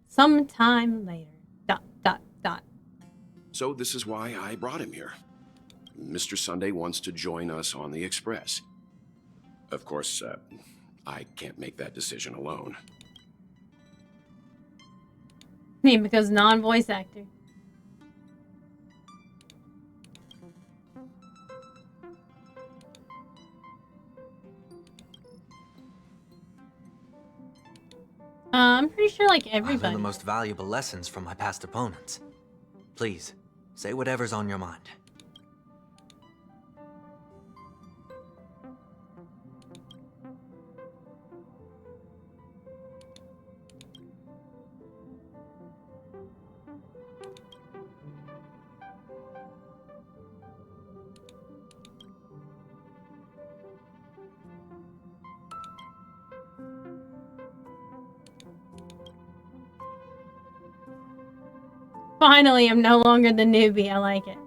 Sometime later. ... So this is why I brought him here. Mr. Sunday wants to join us on the Express. Of course, I can't make that decision alone. Because non-voice actor. I'm pretty sure like I learned everybody. the most valuable lessons from my past opponents. Please, say whatever's on your mind. Finally, I'm no longer the newbie. I like it.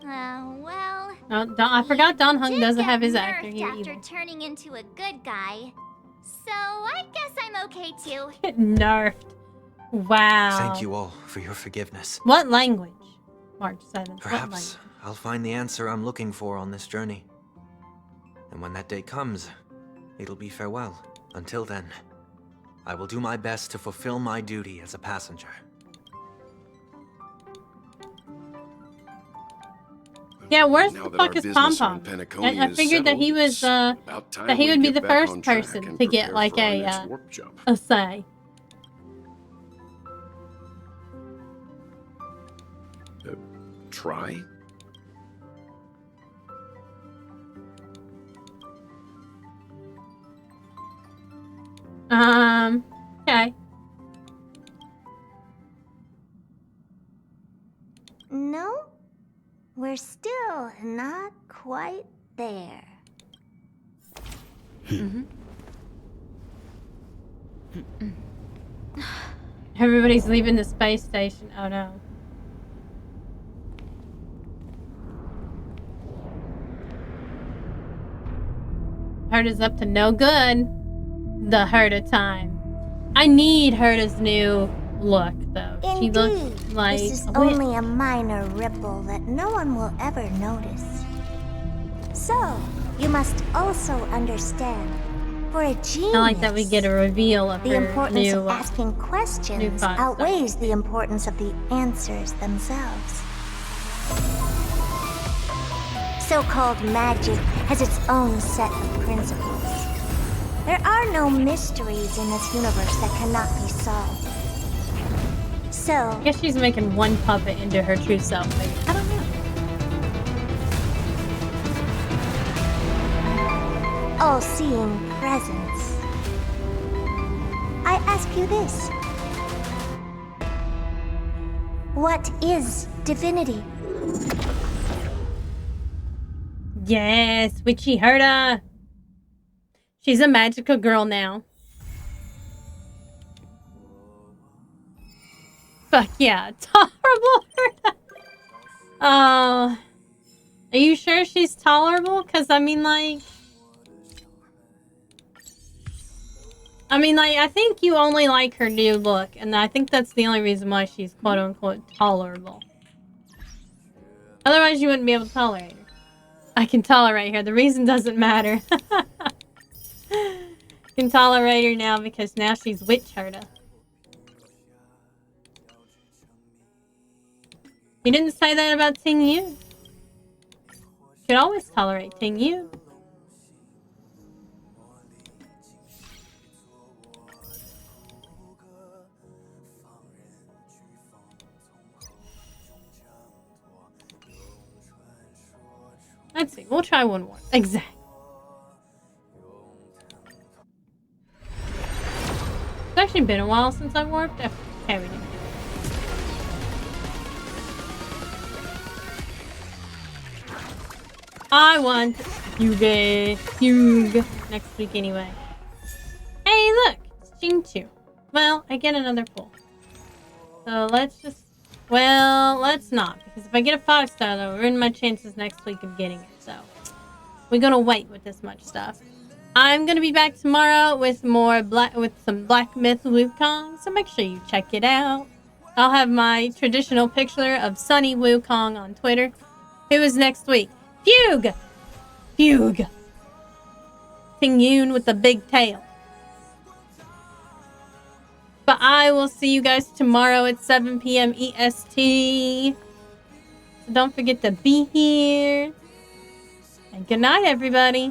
Well. Oh, I forgot Don Hung did doesn't get have his actor nerfed here after either. turning into a good guy. So I guess I'm okay too. Get nerfed. Wow. Thank you all for your forgiveness. What language? March 7th. Perhaps I'll find the answer I'm looking for on this journey. And when that day comes, it'll be farewell. Until then, I will do my best to fulfill my duty as a passenger. Yeah, where's Now the that fuck our is business Pom on Pom? Penacony I is figured that he settled, was it's about time that he we would be get the back first on track person and to get prepare like for our next warp jump. a say. Try? Okay. No, we're still not quite there. Everybody's leaving the space station. Oh no. Herta's up to no good. The Herta time. I need Herta's new look, though. She Indeed, looks like this is a witch. only a minor ripple that no one will ever notice. So, you must also understand, for a genius, I like that we get a reveal of the her importance new, of asking questions new five outweighs the importance of the answers themselves. So-called magic has its own set of principles. There are no mysteries in this universe that cannot be solved. So, I guess she's making one puppet into her true self. Maybe. I don't know. all-seeing presence. I ask you this. What is divinity? Yes, witchy Herta. She's a magical girl now. Fuck yeah, tolerable Herta. Are you sure she's tolerable? Cause I mean, like, I think you only like her new look, and I think that's the only reason why she's quote unquote tolerable. Otherwise, you wouldn't be able to tolerate her. I can tolerate her. The reason doesn't matter. Can tolerate her now because now she's witch Herta. You didn't say that about Ting Yu. Could always tolerate Ting Yun. Let's see. We'll try one more. Exactly. It's actually been a while since I warped. Okay, we did. I want Fugue next week anyway. Hey, look! It's Jing-Chu. Well, I get another pull. So let's just... Well, let's not. Because if I get a 5-star, that'll ruin my chances next week of getting it. So, we're gonna wait with this much stuff. I'm gonna be back tomorrow with some Black Myth Wukong. So make sure you check it out. I'll have my traditional picture of Sunny Wukong on Twitter. Who is next week? Fugue! Fugue! Ting Yun with the big tail. But I will see you guys tomorrow at 7 p.m. EST. So don't forget to be here. And good night, everybody.